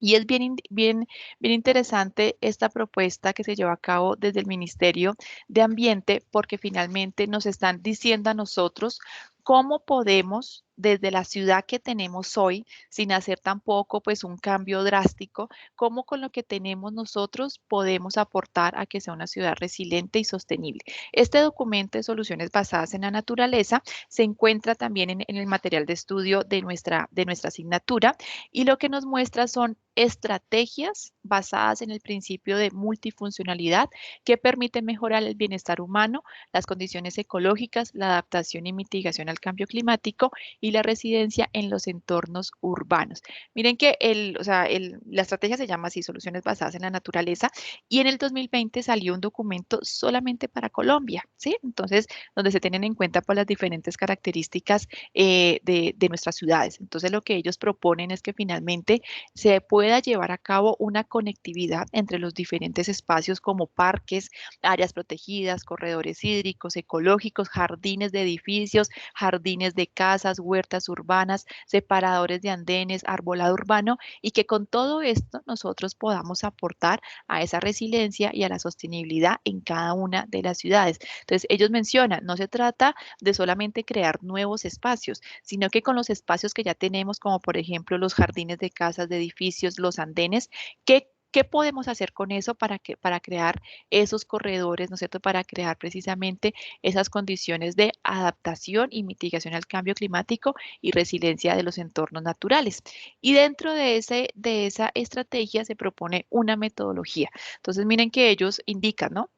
Y es bien interesante esta propuesta que se lleva a cabo desde el Ministerio de Ambiente, porque finalmente nos están diciendo a nosotros cómo podemos, desde la ciudad que tenemos hoy, sin hacer tampoco pues un cambio drástico, cómo con lo que tenemos nosotros podemos aportar a que sea una ciudad resiliente y sostenible. Este documento de soluciones basadas en la naturaleza se encuentra también en el material de estudio de nuestra asignatura, y lo que nos muestra son estrategias basadas en el principio de multifuncionalidad que permiten mejorar el bienestar humano, las condiciones ecológicas, la adaptación y mitigación al cambio climático y la residencia en los entornos urbanos. Miren que la estrategia se llama así, soluciones basadas en la naturaleza, y en el 2020 salió un documento solamente para Colombia, ¿sí? Entonces, donde se tienen en cuenta pues, las diferentes características de nuestras ciudades. Entonces, lo que ellos proponen es que finalmente se pueda llevar a cabo una conectividad entre los diferentes espacios como parques, áreas protegidas, corredores hídricos, ecológicos, jardines de edificios, jardines de casas, huertos puertas urbanas, separadores de andenes, arbolado urbano, y que con todo esto nosotros podamos aportar a esa resiliencia y a la sostenibilidad en cada una de las ciudades. Entonces, ellos mencionan, no se trata de solamente crear nuevos espacios, sino que con los espacios que ya tenemos, como por ejemplo los jardines de casas, de edificios, los andenes, ¿qué podemos hacer con eso para crear esos corredores, ¿no es cierto? Para crear precisamente esas condiciones de adaptación y mitigación al cambio climático y resiliencia de los entornos naturales. Y dentro de esa estrategia se propone una metodología. Entonces, miren que ellos indican, ¿no?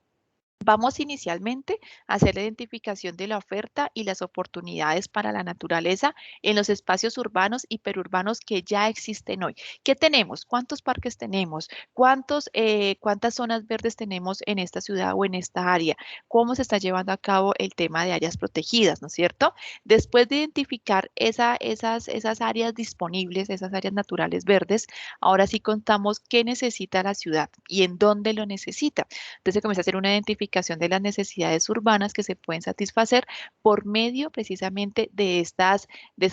Vamos inicialmente a hacer la identificación de la oferta y las oportunidades para la naturaleza en los espacios urbanos y perurbanos que ya existen hoy. ¿Qué tenemos? ¿Cuántos parques tenemos? ¿Cuántas zonas verdes tenemos en esta ciudad o en esta área? ¿Cómo se está llevando a cabo el tema de áreas protegidas, ¿no es cierto? Después de identificar esas áreas disponibles, esas áreas naturales verdes, ahora sí contamos qué necesita la ciudad y en dónde lo necesita. Entonces se comienza a hacer una identificación de las necesidades urbanas que se pueden satisfacer por medio precisamente de estas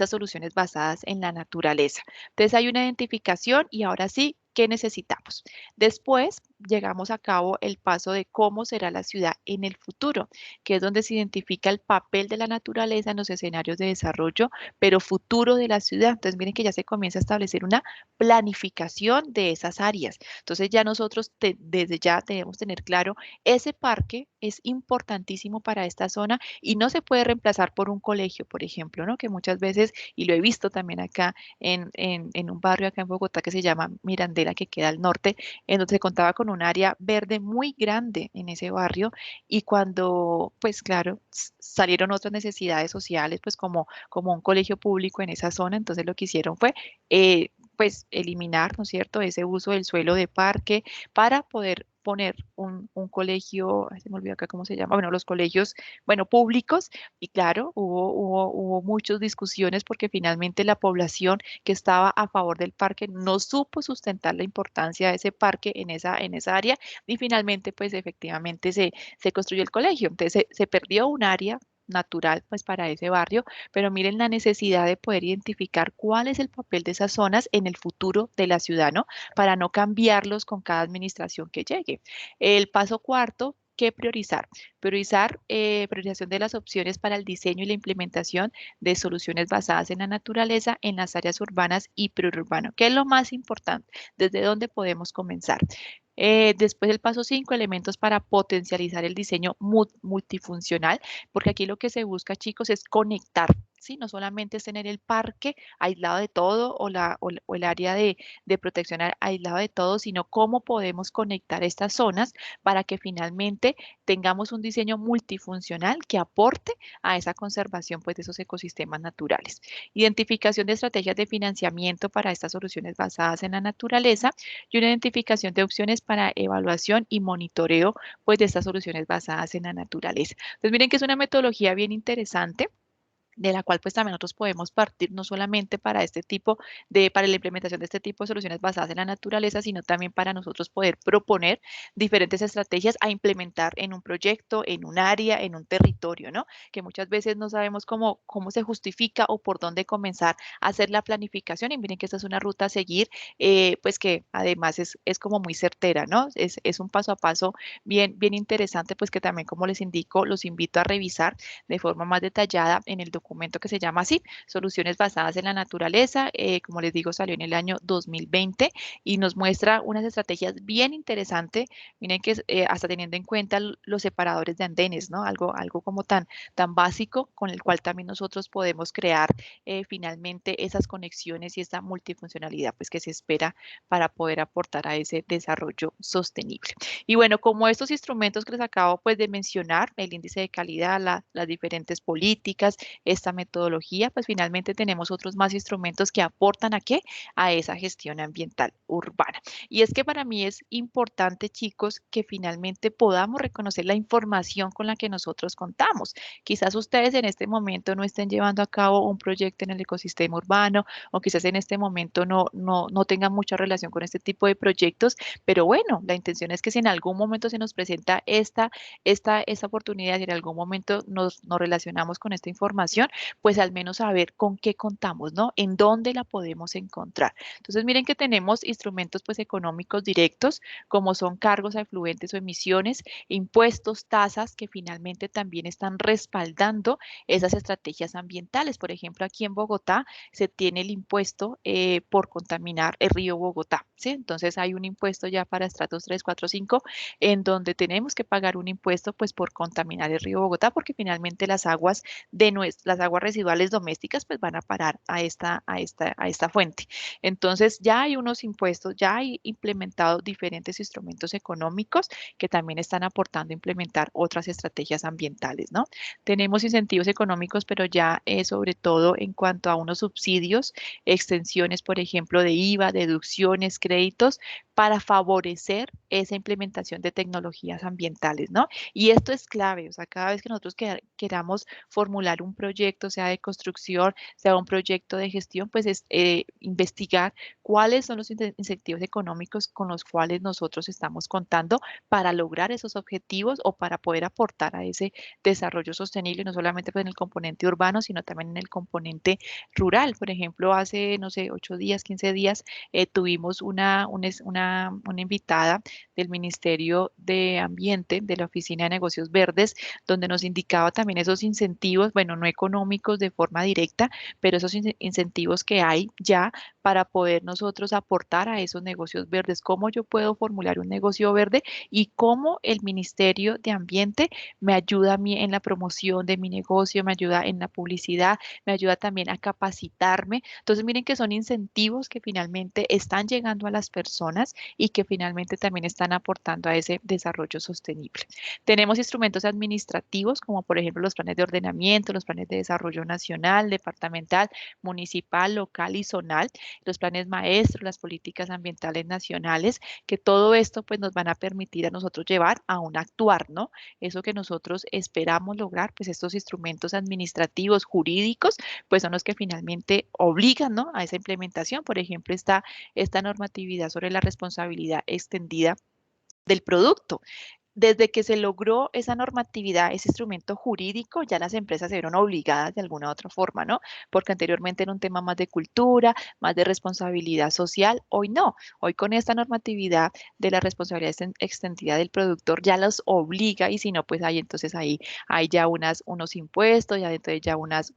soluciones basadas en la naturaleza. Entonces hay una identificación y ahora sí, ¿qué necesitamos? Después llegamos a cabo el paso de cómo será la ciudad en el futuro, que es donde se identifica el papel de la naturaleza en los escenarios de desarrollo, pero futuro de la ciudad. Entonces miren que ya se comienza a establecer una planificación de esas áreas. Entonces ya nosotros desde ya debemos tener claro, ese parque es importantísimo para esta zona y no se puede reemplazar por un colegio, por ejemplo, ¿no? Que muchas veces, y lo he visto también acá en un barrio acá en Bogotá que se llama Mirandela, que queda al norte, en donde se contaba con un área verde muy grande en ese barrio y cuando, pues claro, salieron otras necesidades sociales, pues como un colegio público en esa zona, entonces lo que hicieron fue pues eliminar, ¿no es cierto?, ese uso del suelo de parque para poder poner un colegio, ay, se me olvidó acá cómo se llama, bueno, los colegios, bueno, públicos, y claro, hubo muchas discusiones porque finalmente la población que estaba a favor del parque no supo sustentar la importancia de ese parque en esa área, y finalmente, pues efectivamente se construyó el colegio. Entonces se perdió un área natural pues para ese barrio, pero miren la necesidad de poder identificar cuál es el papel de esas zonas en el futuro de la ciudad, ¿no? Para no cambiarlos con cada administración que llegue. El paso cuarto, ¿qué priorizar? Priorización de las opciones para el diseño y la implementación de soluciones basadas en la naturaleza en las áreas urbanas y periurbano. ¿Qué es lo más importante? ¿Desde dónde podemos comenzar? Después el paso 5, elementos para potencializar el diseño multifuncional, porque aquí lo que se busca, chicos, es conectar, ¿sí? No solamente es tener el parque aislado de todo o el área de protección aislado de todo, sino cómo podemos conectar estas zonas para que finalmente tengamos un diseño multifuncional que aporte a esa conservación pues, de esos ecosistemas naturales. Identificación de estrategias de financiamiento para estas soluciones basadas en la naturaleza y una identificación de opciones para evaluación y monitoreo pues, de estas soluciones basadas en la naturaleza. Entonces, miren que es una metodología bien interesante de la cual pues también nosotros podemos partir no solamente para para la implementación de este tipo de soluciones basadas en la naturaleza, sino también para nosotros poder proponer diferentes estrategias a implementar en un proyecto, en un área, en un territorio, ¿no? Que muchas veces no sabemos cómo se justifica o por dónde comenzar a hacer la planificación y miren que esta es una ruta a seguir, pues que además es como muy certera, ¿no? Es un paso a paso bien interesante, pues que también como les indico, los invito a revisar de forma más detallada en el documento que se llama así, Soluciones basadas en la naturaleza, como les digo, salió en el año 2020 y nos muestra unas estrategias bien interesantes, miren que hasta teniendo en cuenta los separadores de andenes, ¿no? Algo como tan básico con el cual también nosotros podemos crear finalmente esas conexiones y esta multifuncionalidad pues que se espera para poder aportar a ese desarrollo sostenible. Y bueno, como estos instrumentos que les acabo pues de mencionar, el índice de calidad, las diferentes políticas, esta metodología, pues finalmente tenemos otros más instrumentos que aportan ¿a qué? A esa gestión ambiental urbana. Y es que para mí es importante, chicos, que finalmente podamos reconocer la información con la que nosotros contamos. Quizás ustedes en este momento no estén llevando a cabo un proyecto en el ecosistema urbano o quizás en este momento no tengan mucha relación con este tipo de proyectos, pero bueno, la intención es que si en algún momento se nos presenta esta oportunidad y en algún momento nos relacionamos con esta información, información, pues al menos saber con qué contamos, ¿no? En dónde la podemos encontrar. Entonces, miren que tenemos instrumentos pues económicos directos, como son cargos a efluentes o emisiones, impuestos, tasas, que finalmente también están respaldando esas estrategias ambientales. Por ejemplo, aquí en Bogotá se tiene el impuesto por contaminar el río Bogotá, ¿sí? Entonces hay un impuesto ya para estratos 3, 4, 5, en donde tenemos que pagar un impuesto pues por contaminar el río Bogotá, porque finalmente las aguas las aguas residuales domésticas pues van a parar a esta fuente. Entonces ya hay unos impuestos, ya hay implementados diferentes instrumentos económicos que también están aportando a implementar otras estrategias ambientales, ¿no? Tenemos incentivos económicos, pero ya sobre todo en cuanto a unos subsidios, extensiones, por ejemplo, de IVA, deducciones, créditos, para favorecer esa implementación de tecnologías ambientales, ¿no? Y esto es clave, o sea, cada vez que nosotros queramos formular un proyecto, sea de construcción, sea un proyecto de gestión, pues es investigar cuáles son los incentivos económicos con los cuales nosotros estamos contando para lograr esos objetivos o para poder aportar a ese desarrollo sostenible, no solamente pues, en el componente urbano, sino también en el componente rural. Por ejemplo, hace, no sé, 8 días, 15 días, tuvimos una invitada del Ministerio de Ambiente, de la Oficina de Negocios Verdes, donde nos indicaba también esos incentivos, bueno, no económicos de forma directa, pero esos incentivos que hay ya para poder nosotros aportar a esos negocios verdes, cómo yo puedo formular un negocio verde y cómo el Ministerio de Ambiente me ayuda a mí en la promoción de mi negocio, me ayuda en la publicidad, me ayuda también a capacitarme. Entonces, miren que son incentivos que finalmente están llegando a las personas y que finalmente también están aportando a ese desarrollo sostenible. Tenemos instrumentos administrativos como por ejemplo los planes de ordenamiento, los planes de desarrollo nacional, departamental, municipal, local y zonal, los planes maestros, las políticas ambientales nacionales, que todo esto pues nos van a permitir a nosotros llevar a un actuar, ¿no? Eso que nosotros esperamos lograr, pues estos instrumentos administrativos, jurídicos, pues son los que finalmente obligan, ¿no? A esa implementación. Por ejemplo, esta normatividad sobre la responsabilidad extendida del producto. Desde que se logró esa normatividad, ese instrumento jurídico, ya las empresas se vieron obligadas de alguna u otra forma, ¿no? Porque anteriormente era un tema más de cultura, más de responsabilidad social. Hoy no. Hoy con esta normatividad de la responsabilidad extendida del productor ya los obliga y si no, pues hay entonces ahí hay ya unos impuestos, ya entonces ya unas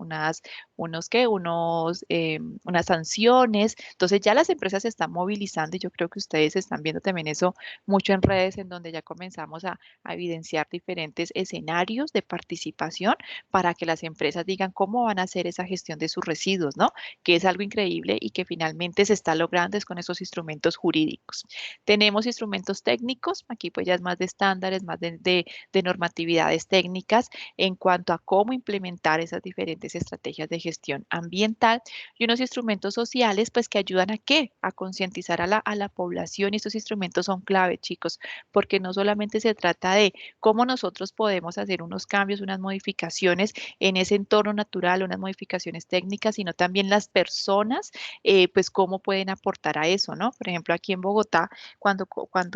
sanciones. Entonces ya las empresas se están movilizando y yo creo que ustedes están viendo también eso mucho en redes en donde ya comenzamos a evidenciar diferentes escenarios de participación para que las empresas digan cómo van a hacer esa gestión de sus residuos, ¿no? Que es algo increíble y que finalmente se está logrando es con esos instrumentos jurídicos. Tenemos instrumentos técnicos, aquí pues ya es más de estándares, más de normatividades técnicas en cuanto a cómo implementar esas diferentes estrategias de gestión ambiental y unos instrumentos sociales pues que ayudan a qué? A concientizar a la población y estos instrumentos son clave, chicos, porque no solamente se trata de cómo nosotros podemos hacer unos cambios, unas modificaciones en ese entorno natural, unas modificaciones técnicas, sino también las personas, pues cómo pueden aportar a eso, ¿no? Por ejemplo, aquí en Bogotá, cuando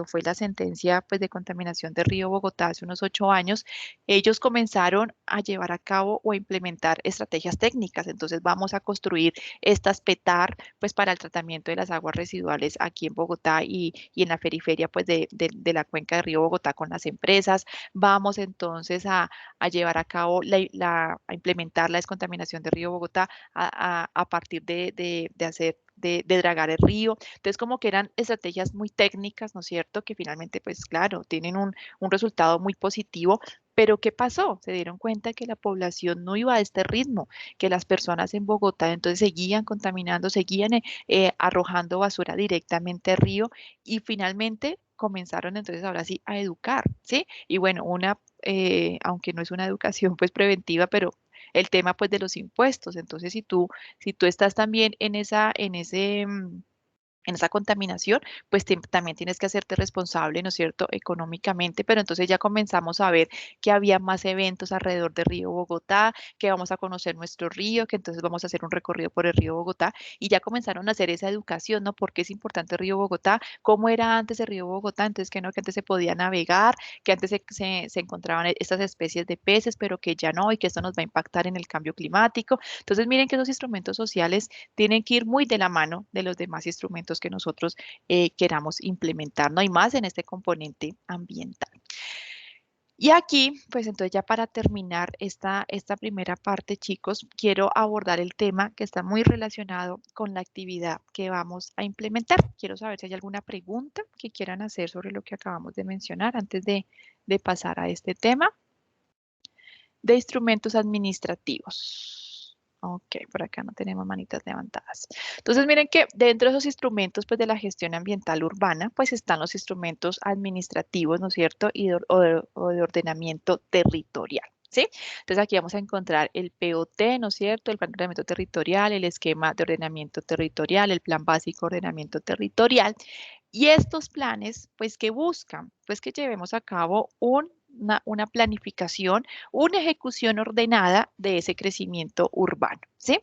fue la sentencia pues de contaminación de Río Bogotá hace unos 8 años, ellos comenzaron a llevar a cabo o a implementar estrategias técnicas. Entonces vamos a construir estas PETAR pues para el tratamiento de las aguas residuales aquí en Bogotá y en la periferia pues de la cuenca de Río Bogotá con las empresas. Vamos entonces a llevar a cabo a implementar la descontaminación de Río Bogotá a partir de hacer de dragar el río. Entonces, como que eran estrategias muy técnicas, ¿no es cierto? Que finalmente, pues claro, tienen un resultado muy positivo, pero ¿qué pasó? Se dieron cuenta que la población no iba a este ritmo, que las personas en Bogotá entonces seguían contaminando, seguían arrojando basura directamente al río y finalmente comenzaron entonces ahora sí a educar, ¿sí? Y bueno, aunque no es una educación pues preventiva, pero el tema pues de los impuestos. Entonces, si tú estás también en ese en esa contaminación, pues también tienes que hacerte responsable, ¿no es cierto?, económicamente, pero entonces ya comenzamos a ver que había más eventos alrededor del río Bogotá, que vamos a conocer nuestro río, que entonces vamos a hacer un recorrido por el río Bogotá, y ya comenzaron a hacer esa educación, ¿no? ¿Por qué es importante el río Bogotá? ¿Cómo era antes el río Bogotá? Entonces, que no, que antes se podía navegar, que antes se encontraban estas especies de peces, pero que ya no, y que esto nos va a impactar en el cambio climático. Entonces, miren que esos instrumentos sociales tienen que ir muy de la mano de los demás instrumentos que nosotros queramos implementar, ¿no? Y más en este componente ambiental. Y aquí, pues entonces ya para terminar esta primera parte, chicos, quiero abordar el tema que está muy relacionado con la actividad que vamos a implementar. Quiero saber si hay alguna pregunta que quieran hacer sobre lo que acabamos de mencionar antes de pasar a este tema de instrumentos administrativos. Ok, por acá no tenemos manitas levantadas. Entonces, miren que dentro de esos instrumentos pues, de la gestión ambiental urbana, pues están los instrumentos administrativos, ¿no es cierto? O de ordenamiento territorial. ¿Sí? Entonces aquí vamos a encontrar el POT, ¿no es cierto? El plan de ordenamiento territorial, el esquema de ordenamiento territorial, el plan básico de ordenamiento territorial. Y estos planes, pues, ¿qué buscan? Pues que llevemos a cabo una planificación, una ejecución ordenada de ese crecimiento urbano, ¿sí?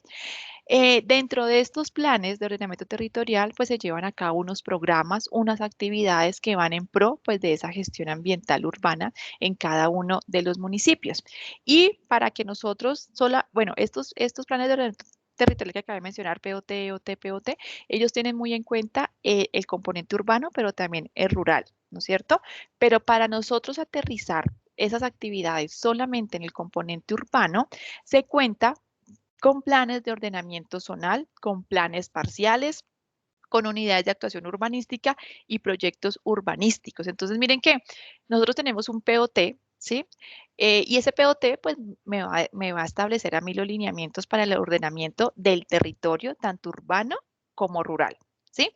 Dentro de estos planes de ordenamiento territorial, pues se llevan a cabo unos programas, unas actividades que van en pro, pues, de esa gestión ambiental urbana en cada uno de los municipios. Y para que nosotros, bueno, estos planes de ordenamiento territorial que acabé de mencionar, POT, OT, POT, ellos tienen muy en cuenta el componente urbano, pero también el rural, ¿no es cierto? Pero para nosotros aterrizar esas actividades solamente en el componente urbano, se cuenta con planes de ordenamiento zonal, con planes parciales, con unidades de actuación urbanística y proyectos urbanísticos. Entonces, miren que nosotros tenemos un POT, ¿sí? Y ese POT, pues, me va a establecer a mí los lineamientos para el ordenamiento del territorio, tanto urbano como rural, ¿sí?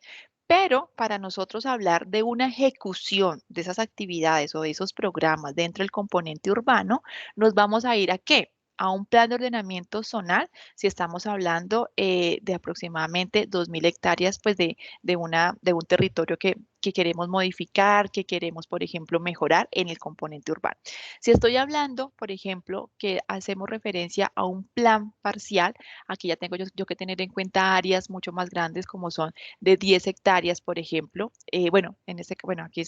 Pero para nosotros hablar de una ejecución de esas actividades o de esos programas dentro del componente urbano, nos vamos a ir ¿a qué? A un plan de ordenamiento zonal, si estamos hablando de aproximadamente 2.000 hectáreas, pues de un territorio que queremos modificar, que queremos, por ejemplo, mejorar en el componente urbano. Si estoy hablando, por ejemplo, que hacemos referencia a un plan parcial, aquí ya tengo yo que tener en cuenta áreas mucho más grandes como son de 10 hectáreas, por ejemplo. Bueno, aquí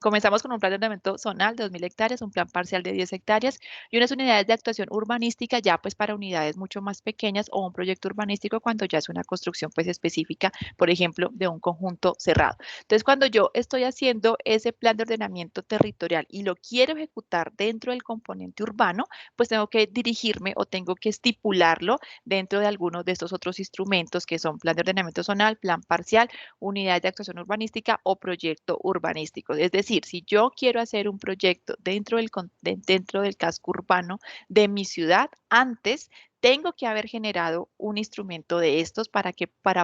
comenzamos con un plan de ordenamiento zonal de 2.000 hectáreas, un plan parcial de 10 hectáreas y unas unidades de actuación urbanística ya pues para unidades mucho más pequeñas o un proyecto urbanístico cuando ya es una construcción pues específica, por ejemplo, de un conjunto cerrado. Entonces, cuando yo estoy haciendo ese plan de ordenamiento territorial y lo quiero ejecutar dentro del componente urbano, pues tengo que dirigirme o tengo que estipularlo dentro de algunos de estos otros instrumentos que son plan de ordenamiento zonal, plan parcial, unidades de actuación urbanística o proyecto urbanístico. Es decir, si yo quiero hacer un proyecto dentro del casco urbano de mi ciudad, antes tengo que haber generado un instrumento de estos para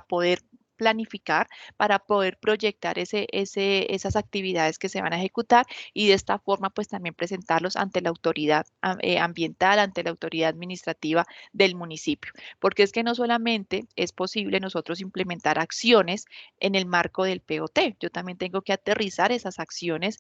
poder planificar, para poder proyectar esas actividades que se van a ejecutar y de esta forma pues también presentarlos ante la autoridad ambiental, ante la autoridad administrativa del municipio. Porque es que no solamente es posible nosotros implementar acciones en el marco del POT, yo también tengo que aterrizar esas acciones,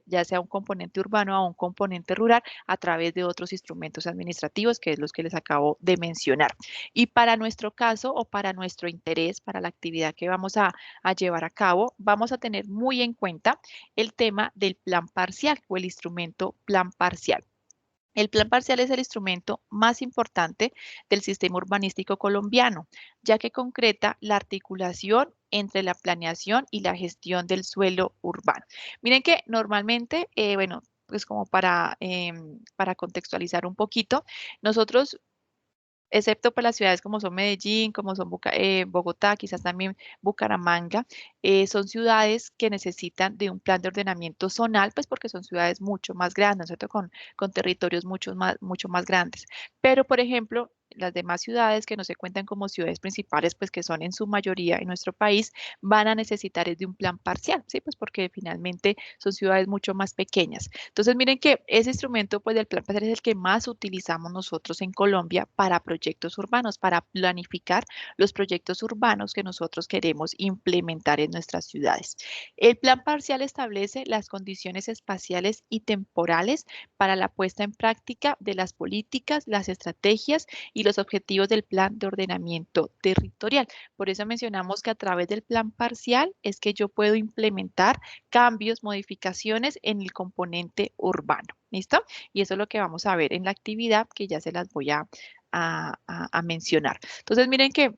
ya sea un componente urbano o un componente rural, a través de otros instrumentos administrativos, que es los que les acabo de mencionar. Y para nuestro caso o para nuestro interés, para la actividad que vamos a llevar a cabo, vamos a tener muy en cuenta el tema del plan parcial o el instrumento plan parcial. El plan parcial es el instrumento más importante del sistema urbanístico colombiano, ya que concreta la articulación entre la planeación y la gestión del suelo urbano. Miren que normalmente, bueno, pues como para contextualizar un poquito, nosotros excepto para las ciudades como son Medellín, como son Bogotá, quizás también Bucaramanga, son ciudades que necesitan de un plan de ordenamiento zonal, pues porque son ciudades mucho más grandes, ¿cierto? Con territorios mucho más grandes. Pero, por ejemplo, las demás ciudades que no se cuentan como ciudades principales, pues que son en su mayoría en nuestro país, van a necesitar es de un plan parcial, ¿sí? Pues porque finalmente son ciudades mucho más pequeñas. Entonces, miren que ese instrumento, pues del plan parcial es el que más utilizamos nosotros en Colombia para proyectos urbanos, para planificar los proyectos urbanos que nosotros queremos implementar en nuestras ciudades. El plan parcial establece las condiciones espaciales y temporales para la puesta en práctica de las políticas, las estrategias y los objetivos del plan de ordenamiento territorial. Por eso mencionamos que a través del plan parcial es que yo puedo implementar cambios, modificaciones en el componente urbano. ¿Listo? Y eso es lo que vamos a ver en la actividad que ya se las voy a mencionar. Entonces, miren que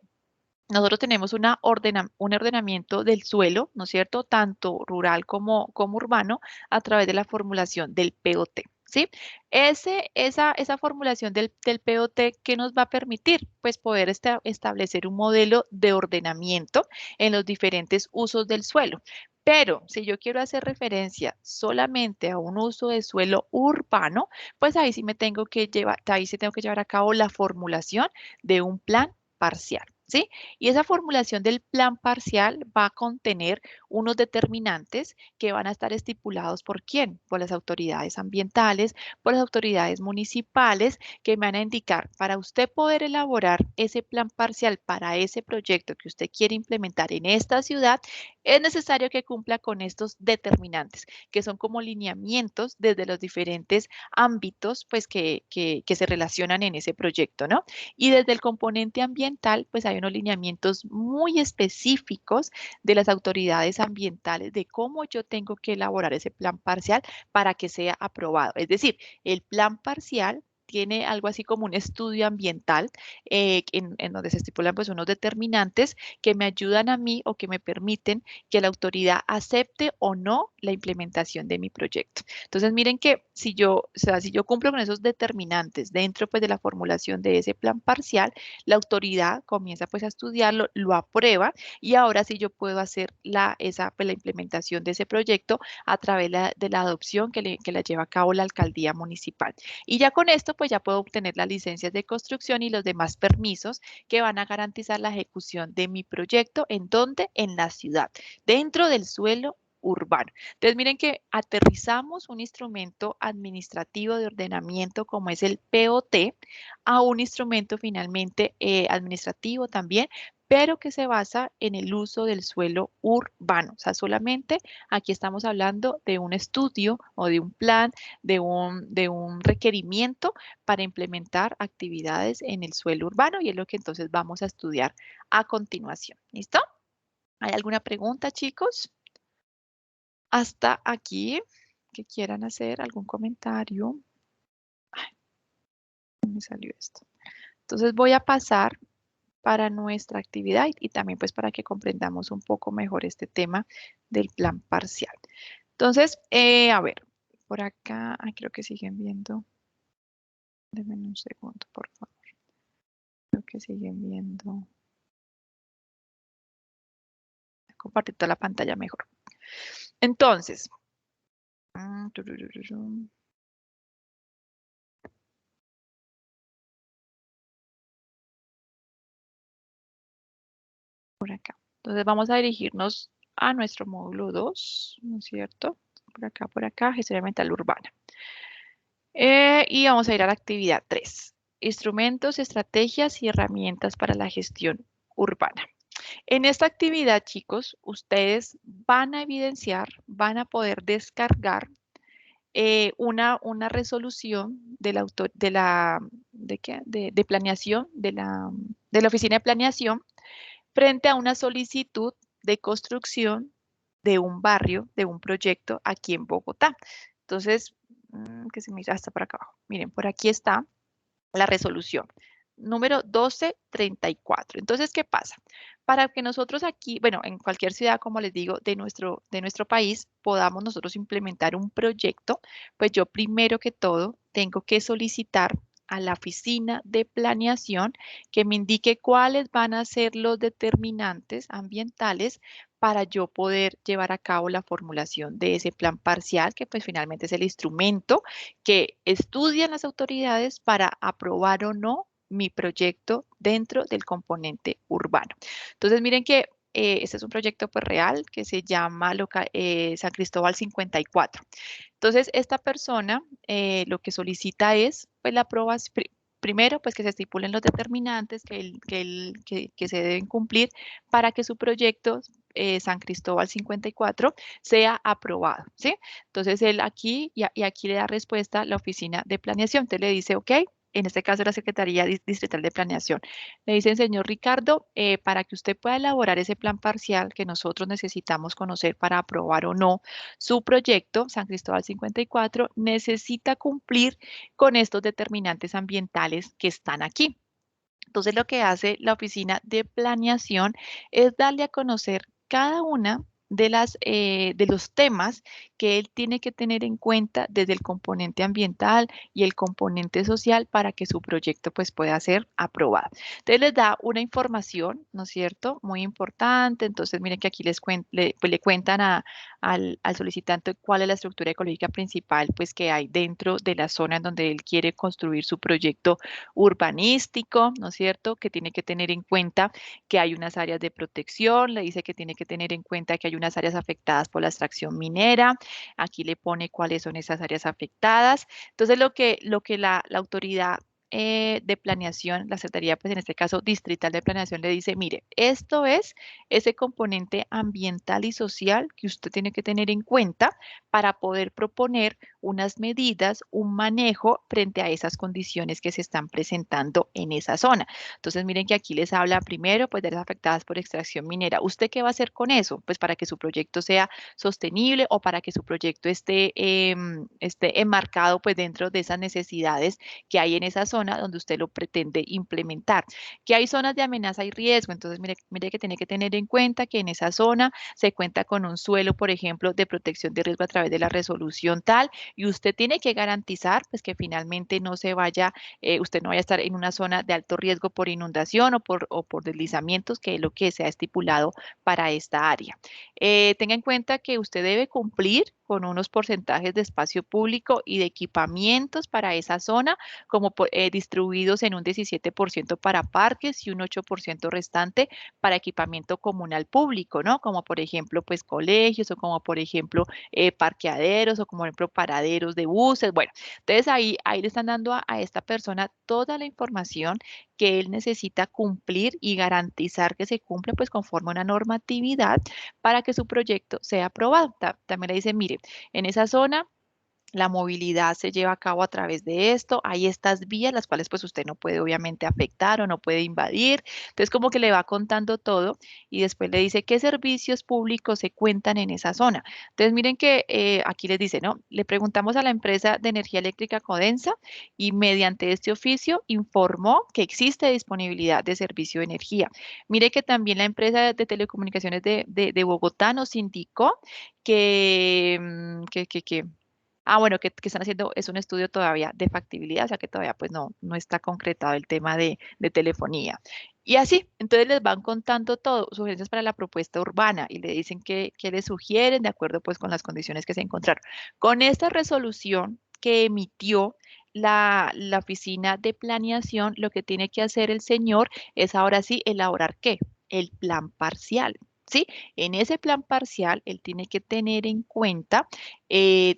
nosotros tenemos un ordenamiento del suelo, ¿no es cierto? Tanto rural como urbano, a través de la formulación del POT, ¿sí? Esa formulación del POT, ¿qué nos va a permitir? Pues poder establecer un modelo de ordenamiento en los diferentes usos del suelo. Pero si yo quiero hacer referencia solamente a un uso de suelo urbano, pues ahí sí tengo que llevar a cabo la formulación de un plan parcial, ¿sí? Y esa formulación del plan parcial va a contener unos determinantes que van a estar estipulados ¿por quién? Por las autoridades ambientales, por las autoridades municipales, que me van a indicar para usted poder elaborar ese plan parcial para ese proyecto que usted quiere implementar en esta ciudad, es necesario que cumpla con estos determinantes, que son como lineamientos desde los diferentes ámbitos pues que se relacionan en ese proyecto, ¿no? Y desde el componente ambiental, pues hay unos lineamientos muy específicos de las autoridades ambientales de cómo yo tengo que elaborar ese plan parcial para que sea aprobado. Es decir, el plan parcial tiene algo así como un estudio ambiental en donde se estipulan pues unos determinantes que me ayudan a mí o que me permiten que la autoridad acepte o no la implementación de mi proyecto. Entonces miren que si yo cumplo con esos determinantes dentro pues de la formulación de ese plan parcial, la autoridad comienza pues a estudiarlo, lo aprueba y ahora sí yo puedo hacer pues, la implementación de ese proyecto a través de la adopción que la lleva a cabo la alcaldía municipal. Y ya con esto pues ya puedo obtener las licencias de construcción y los demás permisos que van a garantizar la ejecución de mi proyecto. ¿En dónde? En la ciudad, dentro del suelo urbano. Entonces, miren que aterrizamos un instrumento administrativo de ordenamiento como es el POT a un instrumento finalmente administrativo también, pero que se basa en el uso del suelo urbano. O sea, solamente aquí estamos hablando de un estudio o de un plan, de un requerimiento para implementar actividades en el suelo urbano y es lo que entonces vamos a estudiar a continuación. ¿Listo? ¿Hay alguna pregunta, chicos? Hasta aquí, que quieran hacer algún comentario. Ay, me salió esto. Entonces voy a pasar para nuestra actividad y también pues para que comprendamos un poco mejor este tema del plan parcial. Entonces, a ver, por acá, creo que siguen viendo. Denme un segundo, por favor. Creo que siguen viendo. Voy a compartir toda la pantalla mejor. Entonces, por acá. Entonces vamos a dirigirnos a nuestro módulo 2, ¿no es cierto? Por acá, gestión ambiental urbana. Y vamos a ir a la actividad 3. Instrumentos, estrategias y herramientas para la gestión urbana. En esta actividad, chicos, ustedes van a evidenciar, van a poder descargar una resolución de planeación, de la oficina de planeación, frente a una solicitud de construcción de un barrio, de un proyecto aquí en Bogotá. Entonces, que se me hasta por acá abajo. Miren, por aquí está la resolución número 1234. Entonces, ¿qué pasa? Para que nosotros aquí, bueno, en cualquier ciudad, como les digo, de nuestro país, podamos nosotros implementar un proyecto, pues yo primero que todo tengo que solicitar a la oficina de planeación que me indique cuáles van a ser los determinantes ambientales para yo poder llevar a cabo la formulación de ese plan parcial, que pues finalmente es el instrumento que estudian las autoridades para aprobar o no mi proyecto dentro del componente urbano. Entonces, miren que este es un proyecto pues real que se llama San Cristóbal 54. Entonces, esta persona lo que solicita es pues la aprobación. Primero, pues que se estipulen los determinantes que se deben cumplir para que su proyecto San Cristóbal 54 sea aprobado, ¿sí? Entonces, él aquí y aquí le da respuesta a la oficina de planeación. Entonces, le dice, ok, en este caso la Secretaría Distrital de Planeación. Le dicen, señor Ricardo, para que usted pueda elaborar ese plan parcial que nosotros necesitamos conocer para aprobar o no su proyecto, San Cristóbal 54, necesita cumplir con estos determinantes ambientales que están aquí. Entonces, lo que hace la oficina de planeación es darle a conocer cada una de los temas que él tiene que tener en cuenta desde el componente ambiental y el componente social para que su proyecto pues pueda ser aprobado. Entonces les da una información, ¿no es cierto? Muy importante. Entonces miren que aquí pues, le cuentan al solicitante cuál es la estructura ecológica principal pues que hay dentro de la zona en donde él quiere construir su proyecto urbanístico, ¿no es cierto? Que tiene que tener en cuenta que hay unas áreas de protección, le dice que tiene que tener en cuenta que hay unas áreas afectadas por la extracción minera, aquí le pone cuáles son esas áreas afectadas. Entonces, lo que la autoridad de planeación, la Secretaría, pues en este caso distrital de planeación, le dice, mire, esto es ese componente ambiental y social que usted tiene que tener en cuenta para poder proponer unas medidas, un manejo frente a esas condiciones que se están presentando en esa zona. Entonces, miren que aquí les habla primero, pues de las afectadas por extracción minera. ¿Usted qué va a hacer con eso? Pues para que su proyecto sea sostenible o para que su proyecto esté enmarcado pues dentro de esas necesidades que hay en esa zona donde usted lo pretende implementar. Que hay zonas de amenaza y riesgo, entonces mire que tiene que tener en cuenta que en esa zona se cuenta con un suelo, por ejemplo, de protección de riesgo a través de la resolución tal, y usted tiene que garantizar pues que finalmente no se vaya, usted no vaya a estar en una zona de alto riesgo por inundación o por deslizamientos, que es lo que se ha estipulado para esta área. Tenga en cuenta que usted debe cumplir con unos porcentajes de espacio público y de equipamientos para esa zona, como distribuidos en un 17% para parques y un 8% restante para equipamiento comunal público, ¿no? Como por ejemplo, pues colegios o como por ejemplo parqueaderos o como por ejemplo paraderos de buses. Bueno, entonces ahí le están dando a esta persona toda la información que él necesita cumplir y garantizar que se cumple pues conforme a una normatividad para que su proyecto sea aprobado. También le dicen, mire, en esa zona la movilidad se lleva a cabo a través de esto. Hay estas vías, las cuales pues usted no puede obviamente afectar o no puede invadir. Entonces como que le va contando todo y después le dice qué servicios públicos se cuentan en esa zona. Entonces miren que aquí les dice, ¿no? Le preguntamos a la empresa de energía eléctrica Codensa y mediante este oficio informó que existe disponibilidad de servicio de energía. Mire que también la empresa de telecomunicaciones de Bogotá nos indicó que bueno, que están haciendo es un estudio todavía de factibilidad, o sea que todavía pues no está concretado el tema de telefonía. Y así, entonces les van contando todo, sugerencias para la propuesta urbana y le dicen que les sugieren de acuerdo pues con las condiciones que se encontraron. Con esta resolución que emitió la oficina de planeación, lo que tiene que hacer el señor es ahora sí elaborar ¿qué? El plan parcial. ¿Sí? En ese plan parcial, él tiene que tener en cuenta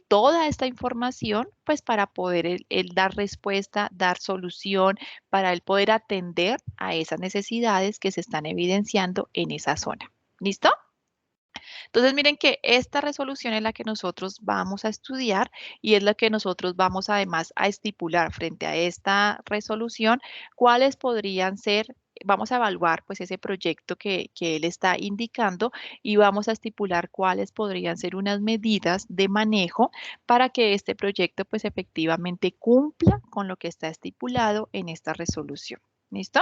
toda esta información, pues para poder él dar respuesta, dar solución, para él poder atender a esas necesidades que se están evidenciando en esa zona. ¿Listo? Entonces, miren que esta resolución es la que nosotros vamos a estudiar y es la que nosotros vamos además a estipular frente a esta resolución cuáles podrían ser. Vamos a evaluar pues ese proyecto que él está indicando y vamos a estipular cuáles podrían ser unas medidas de manejo para que este proyecto pues efectivamente cumpla con lo que está estipulado en esta resolución. ¿Listo?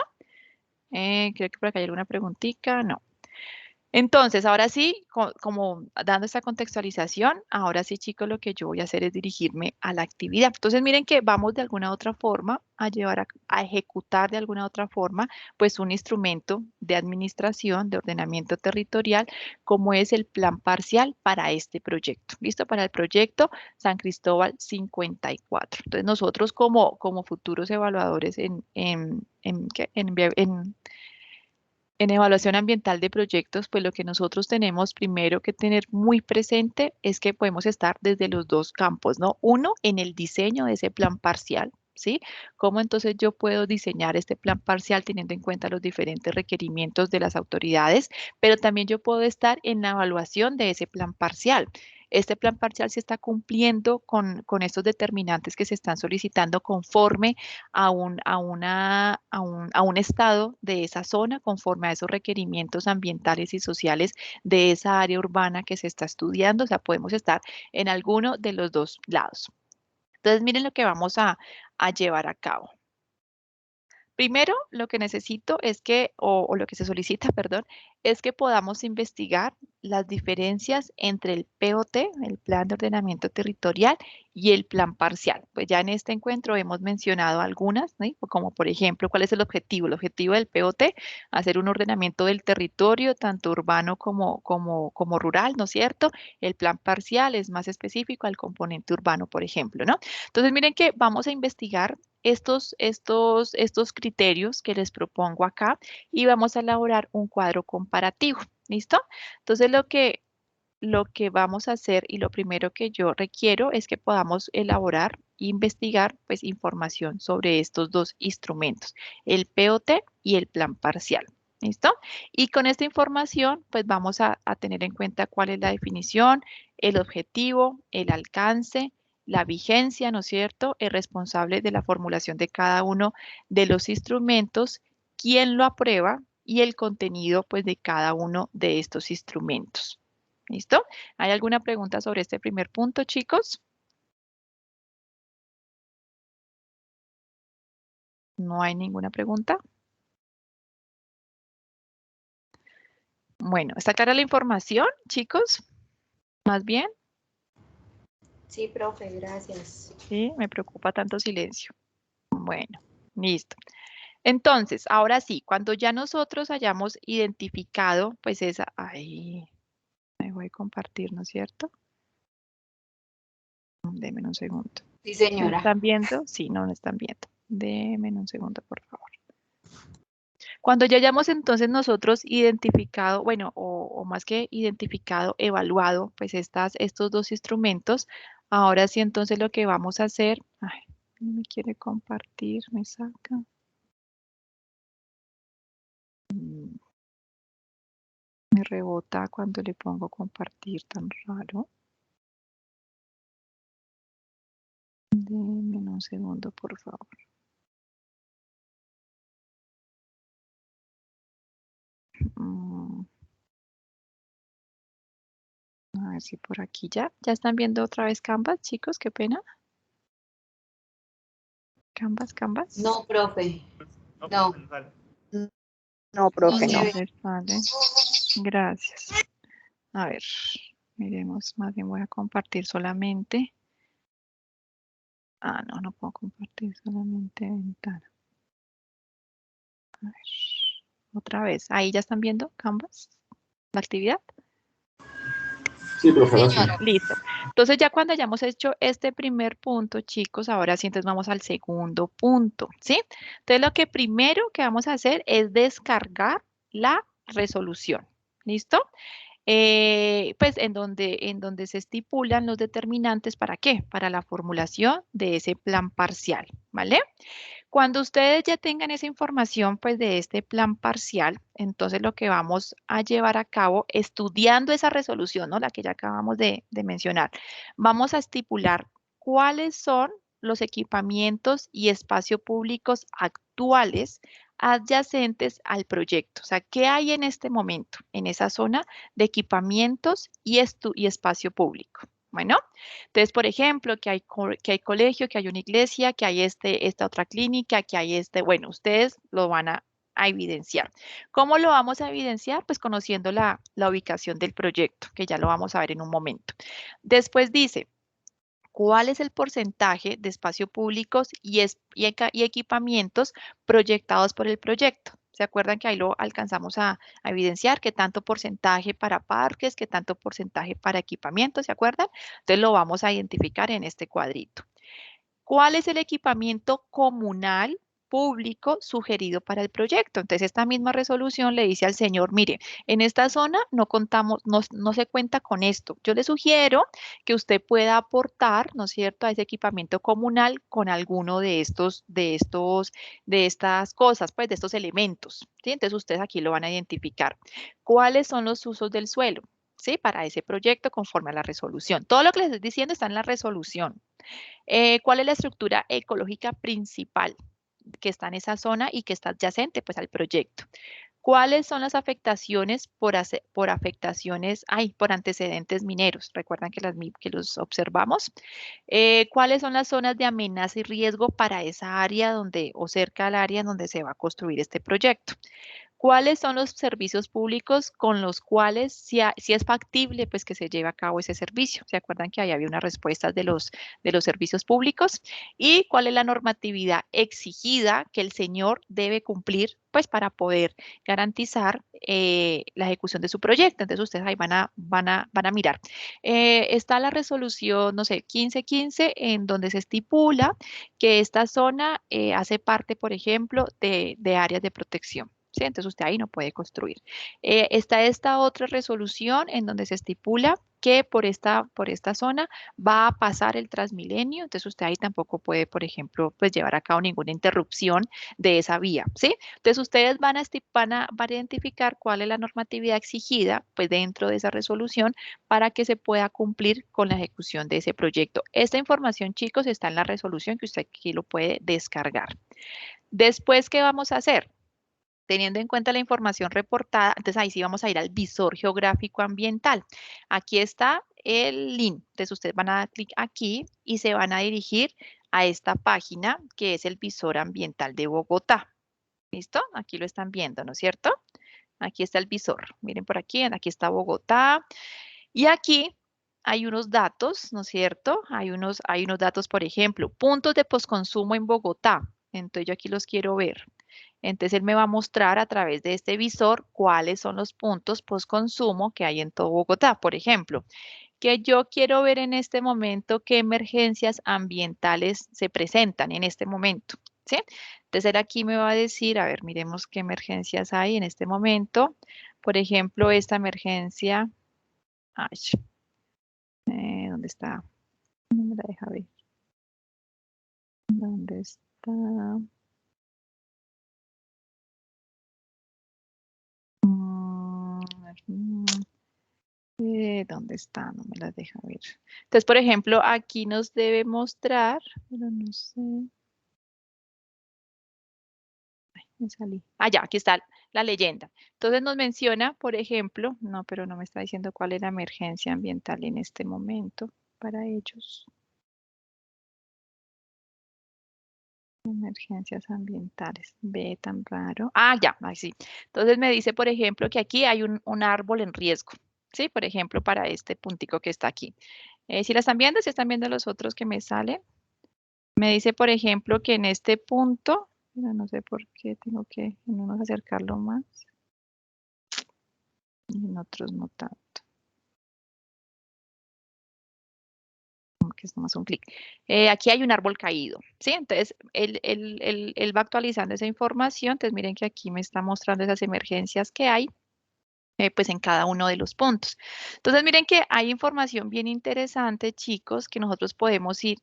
Creo que por acá hay alguna preguntita. No. Entonces, ahora sí, como dando esta contextualización, ahora sí, chicos, lo que yo voy a hacer es dirigirme a la actividad. Entonces, miren que vamos de alguna otra forma a llevar a ejecutar de alguna otra forma, pues un instrumento de administración, de ordenamiento territorial, como es el plan parcial para este proyecto. ¿Listo? Para el proyecto San Cristóbal 54. Entonces, nosotros como futuros evaluadores ¿qué? En evaluación ambiental de proyectos, pues lo que nosotros tenemos primero que tener muy presente es que podemos estar desde los dos campos, ¿no? Uno, en el diseño de ese plan parcial, ¿sí? ¿Cómo entonces yo puedo diseñar este plan parcial teniendo en cuenta los diferentes requerimientos de las autoridades? Pero también yo puedo estar en la evaluación de ese plan parcial. Este plan parcial se está cumpliendo con estos determinantes que se están solicitando conforme a un estado de esa zona, conforme a esos requerimientos ambientales y sociales de esa área urbana que se está estudiando. O sea, podemos estar en alguno de los dos lados. Entonces, miren lo que vamos a llevar a cabo. Primero, lo que necesito es que, o lo que se solicita, perdón, es que podamos investigar las diferencias entre el POT, el Plan de Ordenamiento Territorial, y el Plan Parcial. Pues ya en este encuentro hemos mencionado algunas, ¿no? Como por ejemplo, ¿cuál es el objetivo? El objetivo del POT, hacer un ordenamiento del territorio, tanto urbano como rural, ¿no es cierto? El Plan Parcial es más específico al componente urbano, por ejemplo, ¿no? Entonces, miren que vamos a investigar estos criterios que les propongo acá y vamos a elaborar un cuadro comparativo. ¿Listo? Entonces, lo que vamos a hacer y lo primero que yo requiero es que podamos elaborar e investigar pues información sobre estos dos instrumentos, el POT y el plan parcial. ¿Listo? Y con esta información pues vamos a tener en cuenta cuál es la definición, el objetivo, el alcance, la vigencia, ¿no es cierto? El responsable de la formulación de cada uno de los instrumentos, quién lo aprueba y el contenido pues de cada uno de estos instrumentos. ¿Listo? ¿Hay alguna pregunta sobre este primer punto, chicos? ¿No hay ninguna pregunta? Bueno, ¿está clara la información, chicos? ¿Más bien? Sí, profe, gracias. Sí, me preocupa tanto silencio. Bueno, listo. Entonces, ahora sí, cuando ya nosotros hayamos identificado, pues esa, ahí, me voy a compartir, ¿no es cierto? Denme un segundo. Sí, ¿Me señora. están viendo? Sí, no me están viendo. Denme un segundo, por favor. Cuando ya hayamos entonces nosotros identificado, bueno, o más que identificado, evaluado, pues estos dos instrumentos, ahora sí entonces lo que vamos a hacer, ay, no me quiere compartir, me saca. Me rebota cuando le pongo compartir, tan raro. Denme un segundo, por favor. A ver si por aquí ya. ¿Ya están viendo otra vez Canvas, chicos? Qué pena. Canvas. No, profe. No, No. no sale. No, profe, no. se ve. Les sale. Gracias. A ver, miremos, más bien voy a compartir solamente. Ah, no, no puedo compartir solamente ventana. A ver, otra vez. Ahí ya están viendo Canvas, la actividad. Sí, profesora, sí. Señora. Listo. Entonces ya cuando hayamos hecho este primer punto, chicos, ahora sí, entonces vamos al segundo punto, ¿sí? Entonces lo que primero que vamos a hacer es descargar la resolución. ¿Listo? Pues en donde se estipulan los determinantes, ¿para qué? Para la formulación de ese plan parcial, ¿vale? Cuando ustedes ya tengan esa información, pues de este plan parcial, entonces lo que vamos a llevar a cabo, estudiando esa resolución, ¿no? La que ya acabamos de mencionar, vamos a estipular cuáles son los equipamientos y espacios públicos actuales adyacentes al proyecto. O sea, ¿qué hay en este momento en esa zona de equipamientos y espacio público? Bueno, entonces, por ejemplo, que hay colegio, que hay una iglesia, que hay esta otra clínica, que hay bueno, ustedes lo van a a evidenciar. ¿Cómo lo vamos a evidenciar? Pues conociendo la ubicación del proyecto, que ya lo vamos a ver en un momento. Después dice, ¿cuál es el porcentaje de espacio públicos y equipamientos proyectados por el proyecto? ¿Se acuerdan que ahí lo alcanzamos a evidenciar? ¿Qué tanto porcentaje para parques? ¿Qué tanto porcentaje para equipamientos? ¿Se acuerdan? Entonces lo vamos a identificar en este cuadrito. ¿Cuál es el equipamiento comunal público sugerido para el proyecto? Entonces, esta misma resolución le dice al señor, mire, en esta zona no contamos, no se cuenta con esto. Yo le sugiero que usted pueda aportar, ¿no es cierto?, a ese equipamiento comunal con alguno de estas cosas, pues, de estos elementos, ¿sí? Entonces, ustedes aquí lo van a identificar. ¿Cuáles son los usos del suelo? ¿Sí? Para ese proyecto conforme a la resolución. Todo lo que les estoy diciendo está en la resolución. ¿Cuál es la estructura ecológica principal que está en esa zona y que está adyacente pues, al proyecto? ¿Cuáles son las afectaciones por antecedentes mineros? Recuerdan que los observamos. ¿Cuáles son las zonas de amenaza y riesgo para esa área o cerca al área donde se va a construir este proyecto? ¿Cuáles son los servicios públicos con los cuales, si es factible, pues que se lleve a cabo ese servicio? ¿Se acuerdan que ahí había unas respuestas de los servicios públicos? ¿Y cuál es la normatividad exigida que el señor debe cumplir, pues para poder garantizar la ejecución de su proyecto? Entonces ustedes ahí van a mirar. Está la resolución, no sé, 1515, en donde se estipula que esta zona hace parte, por ejemplo, de áreas de protección. ¿Sí? Entonces usted ahí no puede construir. Está esta otra resolución en donde se estipula que por esta zona va a pasar el Transmilenio, entonces usted ahí tampoco puede, por ejemplo, pues llevar a cabo ninguna interrupción de esa vía, ¿sí? Entonces ustedes van a identificar cuál es la normatividad exigida, pues dentro de esa resolución, para que se pueda cumplir con la ejecución de ese proyecto. Esta información, chicos, está en la resolución que usted aquí lo puede descargar. Después, ¿qué vamos a hacer? Teniendo en cuenta la información reportada, entonces ahí sí vamos a ir al visor geográfico ambiental. Aquí está el link. Entonces ustedes van a dar clic aquí y se van a dirigir a esta página que es el visor ambiental de Bogotá. ¿Listo? Aquí lo están viendo, ¿no es cierto? Aquí está el visor. Miren por aquí está Bogotá. Y aquí hay unos datos, ¿no es cierto? Hay unos datos, por ejemplo, puntos de postconsumo en Bogotá. Entonces yo aquí los quiero ver. Entonces él me va a mostrar a través de este visor cuáles son los puntos postconsumo que hay en todo Bogotá. Por ejemplo, que yo quiero ver en este momento qué emergencias ambientales se presentan en este momento. ¿Sí? Entonces él aquí me va a decir, a ver, miremos qué emergencias hay en este momento. Por ejemplo, esta emergencia. Ay, ¿dónde está? No me la deja ver. ¿Dónde está? ¿Dónde está? No me las deja ver. Entonces, por ejemplo, aquí nos debe mostrar, pero no sé. Ay, me salí. Ah, ya, aquí está la leyenda. Entonces nos menciona, por ejemplo, no, pero no me está diciendo cuál es la emergencia ambiental en este momento para ellos. Emergencias ambientales. Ve tan raro. Ah, ya, ahí sí. Entonces me dice, por ejemplo, que aquí hay un árbol en riesgo. Sí, por ejemplo, para este puntico que está aquí. Si la están viendo, si están viendo los otros que me salen. Me dice, por ejemplo, que en este punto, pero no sé por qué tengo que en unos acercarlo más y en otros no tanto. Como que es nomás un clic. Aquí hay un árbol caído, ¿sí? Entonces, él va actualizando esa información. Entonces, miren que aquí me está mostrando esas emergencias que hay. Pues en cada uno de los puntos. Entonces, miren que hay información bien interesante, chicos, que nosotros podemos ir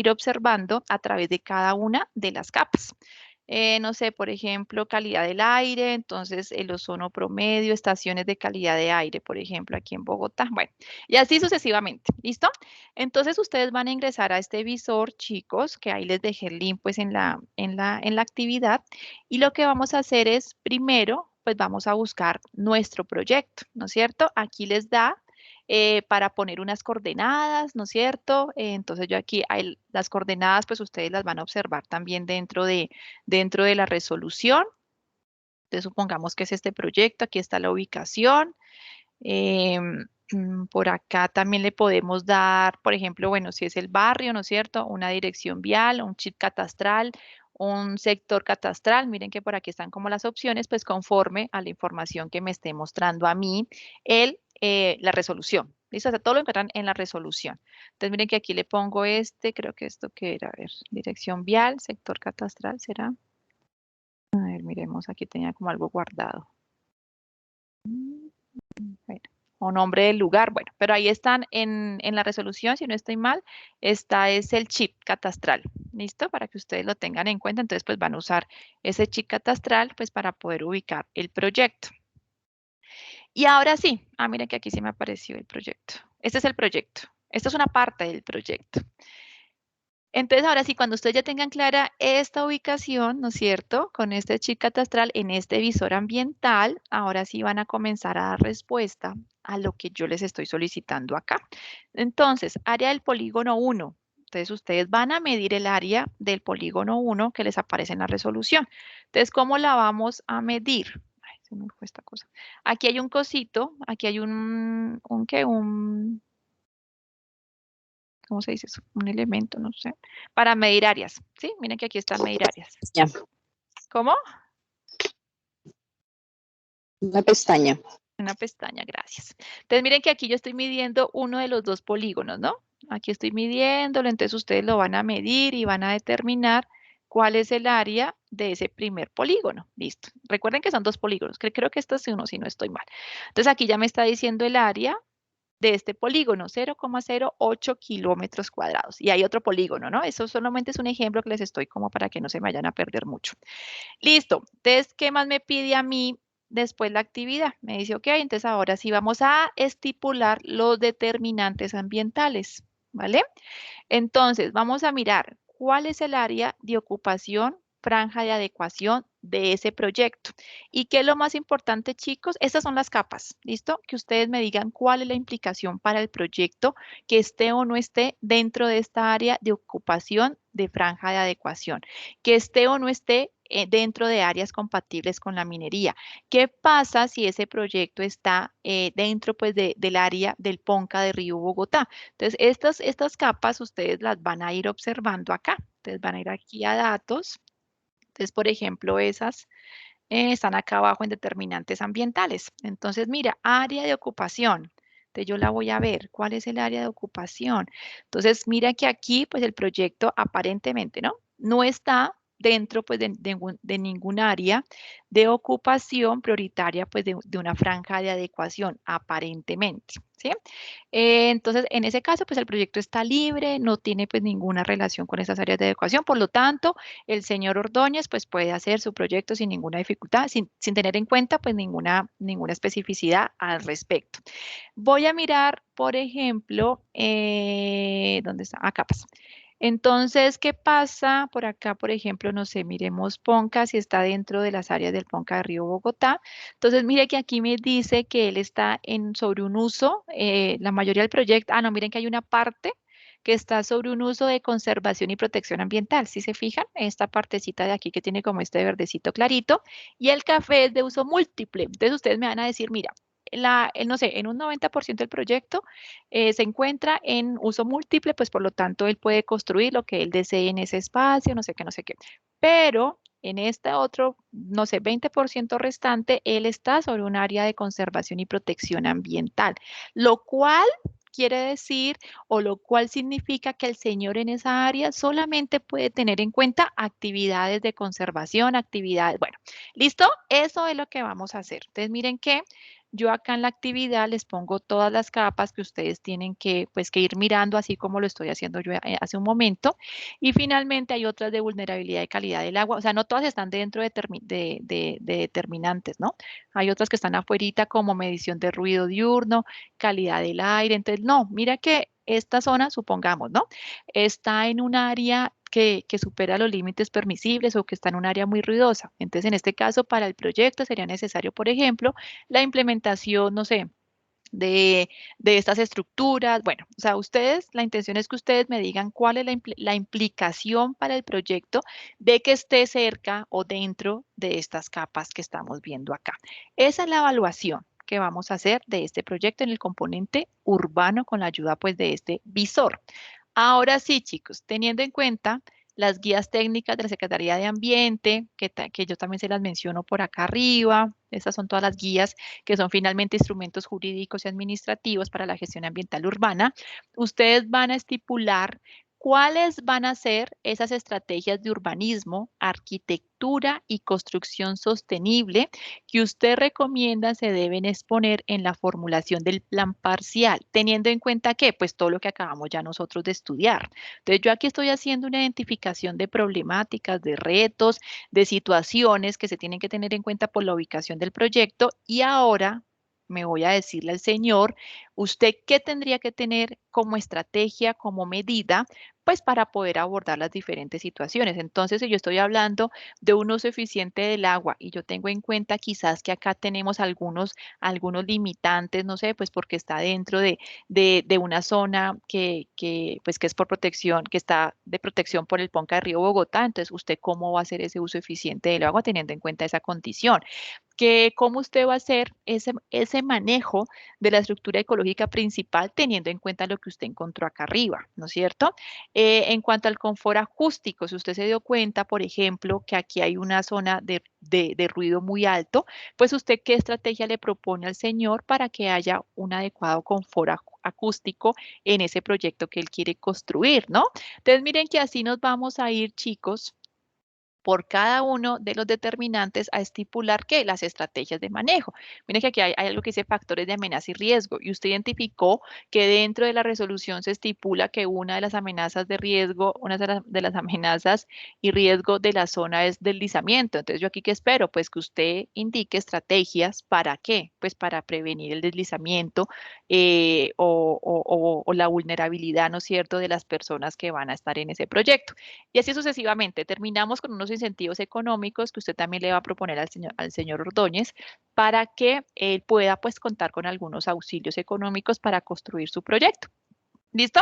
observando a través de cada una de las capas. No sé, por ejemplo, calidad del aire, entonces el ozono promedio, estaciones de calidad de aire, por ejemplo, aquí en Bogotá. Bueno, y así sucesivamente, ¿listo? Entonces, ustedes van a ingresar a este visor, chicos, que ahí les dejé el link, pues, en la actividad, y lo que vamos a hacer es, primero, pues vamos a buscar nuestro proyecto, ¿no es cierto? Aquí les da para poner unas coordenadas, ¿no es cierto? Entonces yo aquí, las coordenadas, pues ustedes las van a observar también dentro de la resolución. Entonces, supongamos que es este proyecto, aquí está la ubicación. Por acá también le podemos dar, por ejemplo, bueno, si es el barrio, ¿no es cierto? Una dirección vial, un chip catastral, un sector catastral. Miren que por aquí están como las opciones, pues conforme a la información que me esté mostrando a mí la resolución. ¿Listo? O sea, todo lo encuentran en la resolución. Entonces, miren que aquí le pongo creo que esto que era, a ver, dirección vial, sector catastral, ¿será? A ver, miremos, aquí tenía como algo guardado. Bueno, o nombre del lugar, bueno, pero ahí están en la resolución, si no estoy mal, es el chip catastral, ¿listo? Para que ustedes lo tengan en cuenta, entonces pues van a usar ese chip catastral pues para poder ubicar el proyecto. Y ahora sí, miren que aquí sí me apareció el proyecto. Este es el proyecto, esta es una parte del proyecto. Entonces, ahora sí, cuando ustedes ya tengan clara esta ubicación, ¿no es cierto? Con este chip catastral en este visor ambiental, ahora sí van a comenzar a dar respuesta a lo que yo les estoy solicitando acá. Entonces, área del polígono 1. Entonces, ustedes van a medir el área del polígono 1 que les aparece en la resolución. Entonces, ¿cómo la vamos a medir? Ay, se me fue esta cosa. Aquí hay un cosito, aquí hay ¿cómo se dice eso? Un elemento, no sé, para medir áreas, ¿sí? Miren que aquí está medir áreas. Ya, ¿Cómo? una pestaña. Una pestaña, gracias. Entonces, miren que aquí yo estoy midiendo uno de los dos polígonos, ¿no? Aquí estoy midiéndolo, entonces ustedes lo van a medir y van a determinar cuál es el área de ese primer polígono. Listo. Recuerden que son dos polígonos, creo que esto es uno, si no estoy mal. Entonces, aquí ya me está diciendo el área de este polígono, 0,08 kilómetros cuadrados. Y hay otro polígono, ¿no? Eso solamente es un ejemplo que les estoy como para que no se me vayan a perder mucho. Listo. Entonces, ¿qué más me pide a mí después la actividad? Me dice, ok, entonces ahora sí vamos a estipular los determinantes ambientales, ¿vale? Entonces, vamos a mirar cuál es el área de ocupación, franja de adecuación de ese proyecto. ¿Y qué es lo más importante, chicos? Estas son las capas, ¿listo? Que ustedes me digan cuál es la implicación para el proyecto que esté o no esté dentro de esta área de ocupación de franja de adecuación, que esté o no esté dentro de áreas compatibles con la minería. ¿Qué pasa si ese proyecto está dentro pues, del área del Ponca de Río Bogotá? Entonces, estas capas ustedes las van a ir observando acá. Entonces, van a ir aquí a datos. Entonces, por ejemplo, esas están acá abajo en determinantes ambientales. Entonces, mira, área de ocupación. Entonces, yo la voy a ver. ¿Cuál es el área de ocupación? Entonces, mira que aquí, pues, el proyecto aparentemente, ¿no? No está dentro, pues, de ningún área de ocupación prioritaria, pues, de una franja de adecuación, aparentemente, ¿sí? Entonces, en ese caso, pues, el proyecto está libre, no tiene, pues, ninguna relación con esas áreas de adecuación. Por lo tanto, el señor Ordóñez, pues, puede hacer su proyecto sin ninguna dificultad, sin tener en cuenta, pues, ninguna especificidad al respecto. Voy a mirar, por ejemplo, ¿dónde está? Acá pasa. Entonces, ¿qué pasa por acá? Por ejemplo, no sé, miremos Ponca, si está dentro de las áreas del Ponca de Río Bogotá. Entonces, mire que aquí me dice que él está sobre un uso, la mayoría del proyecto, no, miren que hay una parte que está sobre un uso de conservación y protección ambiental. Si se fijan, esta partecita de aquí que tiene como este verdecito clarito, y el café es de uso múltiple. Entonces, ustedes me van a decir, mira, no sé, en un 90% del proyecto se encuentra en uso múltiple, pues por lo tanto él puede construir lo que él desee en ese espacio, no sé qué, no sé qué. Pero en este otro, no sé, 20% restante, él está sobre un área de conservación y protección ambiental, lo cual quiere decir o lo cual significa que el señor en esa área solamente puede tener en cuenta actividades de conservación, actividades, bueno, ¿listo? Eso es lo que vamos a hacer. Entonces, miren que yo acá en la actividad les pongo todas las capas que ustedes tienen que, pues, que ir mirando, así como lo estoy haciendo yo hace un momento. Y finalmente hay otras de vulnerabilidad y calidad del agua. O sea, no todas están dentro de determinantes, ¿no? Hay otras que están afuerita como medición de ruido diurno, calidad del aire. Entonces, no, mira que esta zona, supongamos, ¿no? Está en un área que supera los límites permisibles o que está en un área muy ruidosa. Entonces, en este caso, para el proyecto sería necesario, por ejemplo, la implementación, no sé, de estas estructuras. Bueno, o sea, ustedes, la intención es que ustedes me digan cuál es la implicación para el proyecto de que esté cerca o dentro de estas capas que estamos viendo acá. Esa es la evaluación que vamos a hacer de este proyecto en el componente urbano con la ayuda pues de este visor. Ahora sí, chicos, teniendo en cuenta las guías técnicas de la Secretaría de Ambiente, que yo también se las menciono por acá arriba. Estas son todas las guías que son finalmente instrumentos jurídicos y administrativos para la gestión ambiental urbana. Ustedes van a estipular cuáles van a ser esas estrategias de urbanismo, arquitectura y construcción sostenible que usted recomienda se deben exponer en la formulación del plan parcial, teniendo en cuenta que, pues todo lo que acabamos ya nosotros de estudiar. Entonces, yo aquí estoy haciendo una identificación de problemáticas, de retos, de situaciones que se tienen que tener en cuenta por la ubicación del proyecto y ahora me voy a decirle al señor, ¿usted qué tendría que tener como estrategia, como medida, pues para poder abordar las diferentes situaciones? Entonces, si yo estoy hablando de un uso eficiente del agua y yo tengo en cuenta quizás que acá tenemos algunos limitantes, no sé, pues porque está dentro de una zona pues que es por protección, que está de protección por el Ponca de Río Bogotá, entonces usted cómo va a hacer ese uso eficiente del agua teniendo en cuenta esa condición, que cómo usted va a hacer ese manejo de la estructura ecológica principal teniendo en cuenta lo que usted encontró acá arriba, ¿no es cierto? En cuanto al confort acústico, si usted se dio cuenta, por ejemplo, que aquí hay una zona de ruido muy alto, pues usted qué estrategia le propone al señor para que haya un adecuado confort acústico en ese proyecto que él quiere construir, ¿no? Entonces miren que así nos vamos a ir, chicos, por cada uno de los determinantes a estipular que las estrategias de manejo. Miren que aquí hay algo que dice factores de amenaza y riesgo y usted identificó que dentro de la resolución se estipula que una de las amenazas de riesgo, una de las amenazas y riesgo de la zona es deslizamiento. Entonces yo aquí qué espero, pues que usted indique estrategias para qué, pues para prevenir el deslizamiento o la vulnerabilidad, ¿no es cierto?, de las personas que van a estar en ese proyecto. Y así sucesivamente. Terminamos con unos incentivos económicos que usted también le va a proponer al señor Ordóñez para que él pueda pues contar con algunos auxilios económicos para construir su proyecto. ¿Listo?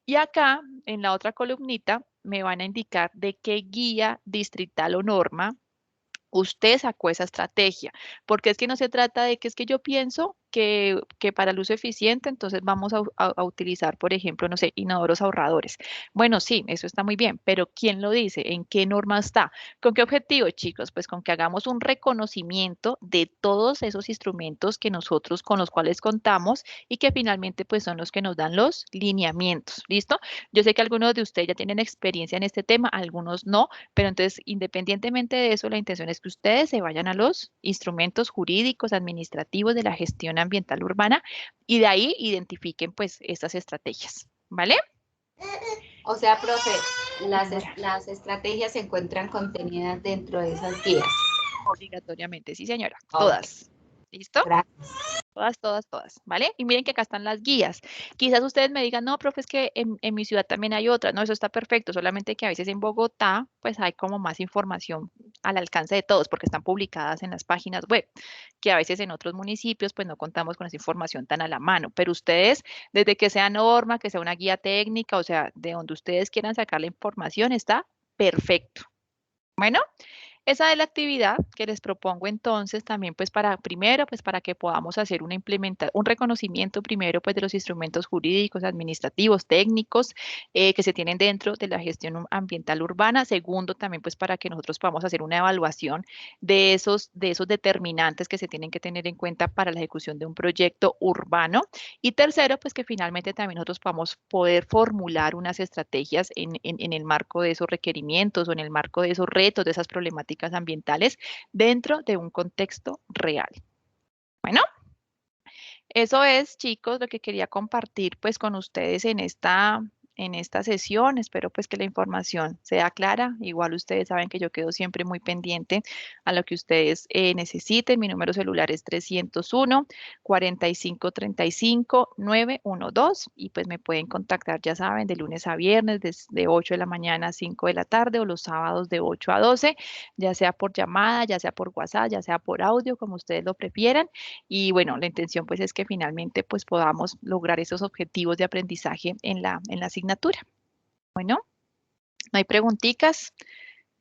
Y acá en la otra columnita me van a indicar de qué guía distrital o norma usted sacó esa estrategia, porque es que no se trata de que es que yo pienso que para el uso eficiente, entonces vamos a utilizar, por ejemplo, no sé, inodoros ahorradores. Bueno, sí, eso está muy bien, pero ¿quién lo dice? ¿En qué norma está? ¿Con qué objetivo, chicos? Pues con que hagamos un reconocimiento de todos esos instrumentos que nosotros con los cuales contamos y que finalmente pues son los que nos dan los lineamientos. ¿Listo? Yo sé que algunos de ustedes ya tienen experiencia en este tema, algunos no, pero entonces, independientemente de eso, la intención es que ustedes se vayan a los instrumentos jurídicos, administrativos de la gestión ambiental urbana y de ahí identifiquen pues estas estrategias, ¿vale? O sea, profe, Señora. las estrategias se encuentran contenidas dentro de esas guías. Obligatoriamente, sí, señora. Ok, Todas. ¿Listo? gracias. Todas, ¿vale? Y miren que acá están las guías. Quizás ustedes me digan, no, profe, es que en mi ciudad también hay otra. No, eso está perfecto, solamente que a veces en Bogotá, pues hay como más información al alcance de todos, porque están publicadas en las páginas web, que a veces en otros municipios, pues no contamos con esa información tan a la mano. Pero ustedes, desde que sea norma, que sea una guía técnica, o sea, de donde ustedes quieran sacar la información, está perfecto. Bueno. Esa es la actividad que les propongo entonces también pues para primero pues para que podamos hacer un reconocimiento primero pues de los instrumentos jurídicos, administrativos, técnicos que se tienen dentro de la gestión ambiental urbana. Segundo también pues para que nosotros podamos hacer una evaluación de esos determinantes que se tienen que tener en cuenta para la ejecución de un proyecto urbano. Y tercero pues que finalmente también nosotros podamos poder formular unas estrategias en el marco de esos requerimientos o en el marco de esos retos, de esas problemáticas ambientales dentro de un contexto real. Bueno, eso es, chicos, lo que quería compartir pues con ustedes en en esta sesión. Espero pues que la información sea clara. Igual ustedes saben que yo quedo siempre muy pendiente a lo que ustedes necesiten. Mi número celular es 301-4535-912 y pues me pueden contactar, ya saben, de lunes a viernes, de 8 de la mañana a 5 de la tarde o los sábados de 8 a 12, ya sea por llamada, ya sea por WhatsApp, ya sea por audio, como ustedes lo prefieran. Y bueno, la intención pues es que finalmente pues podamos lograr esos objetivos de aprendizaje en la asignatura. Bueno, no hay preguntitas.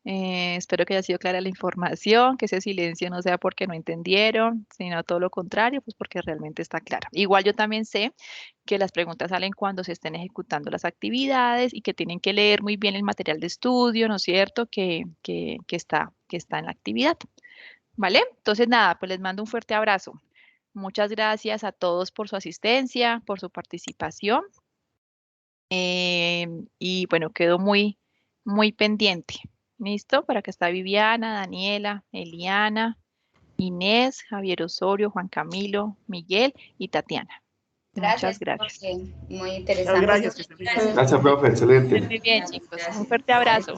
Espero que haya sido clara la información, que ese silencio no sea porque no entendieron, sino todo lo contrario, pues porque realmente está clara. Igual yo también sé que las preguntas salen cuando se estén ejecutando las actividades y que tienen que leer muy bien el material de estudio, ¿no es cierto? Que está en la actividad. ¿Vale? Entonces nada, pues les mando un fuerte abrazo. Muchas gracias a todos por su asistencia, por su participación. Y bueno, quedo muy pendiente. ¿Listo? Para que está Viviana, Daniela, Eliana, Inés, Javier Osorio, Juan Camilo, Miguel y Tatiana. Muchas gracias. Profe. Muy Muchas interesante. gracias. Que estén bien. Gracias, profe, excelente. Muy bien, chicos. Un fuerte abrazo.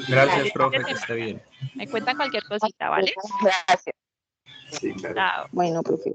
Gracias, profe, que esté bien. Me cuentan cualquier cosita, ¿vale? Gracias. Sí, claro. Chao. Bueno, profe.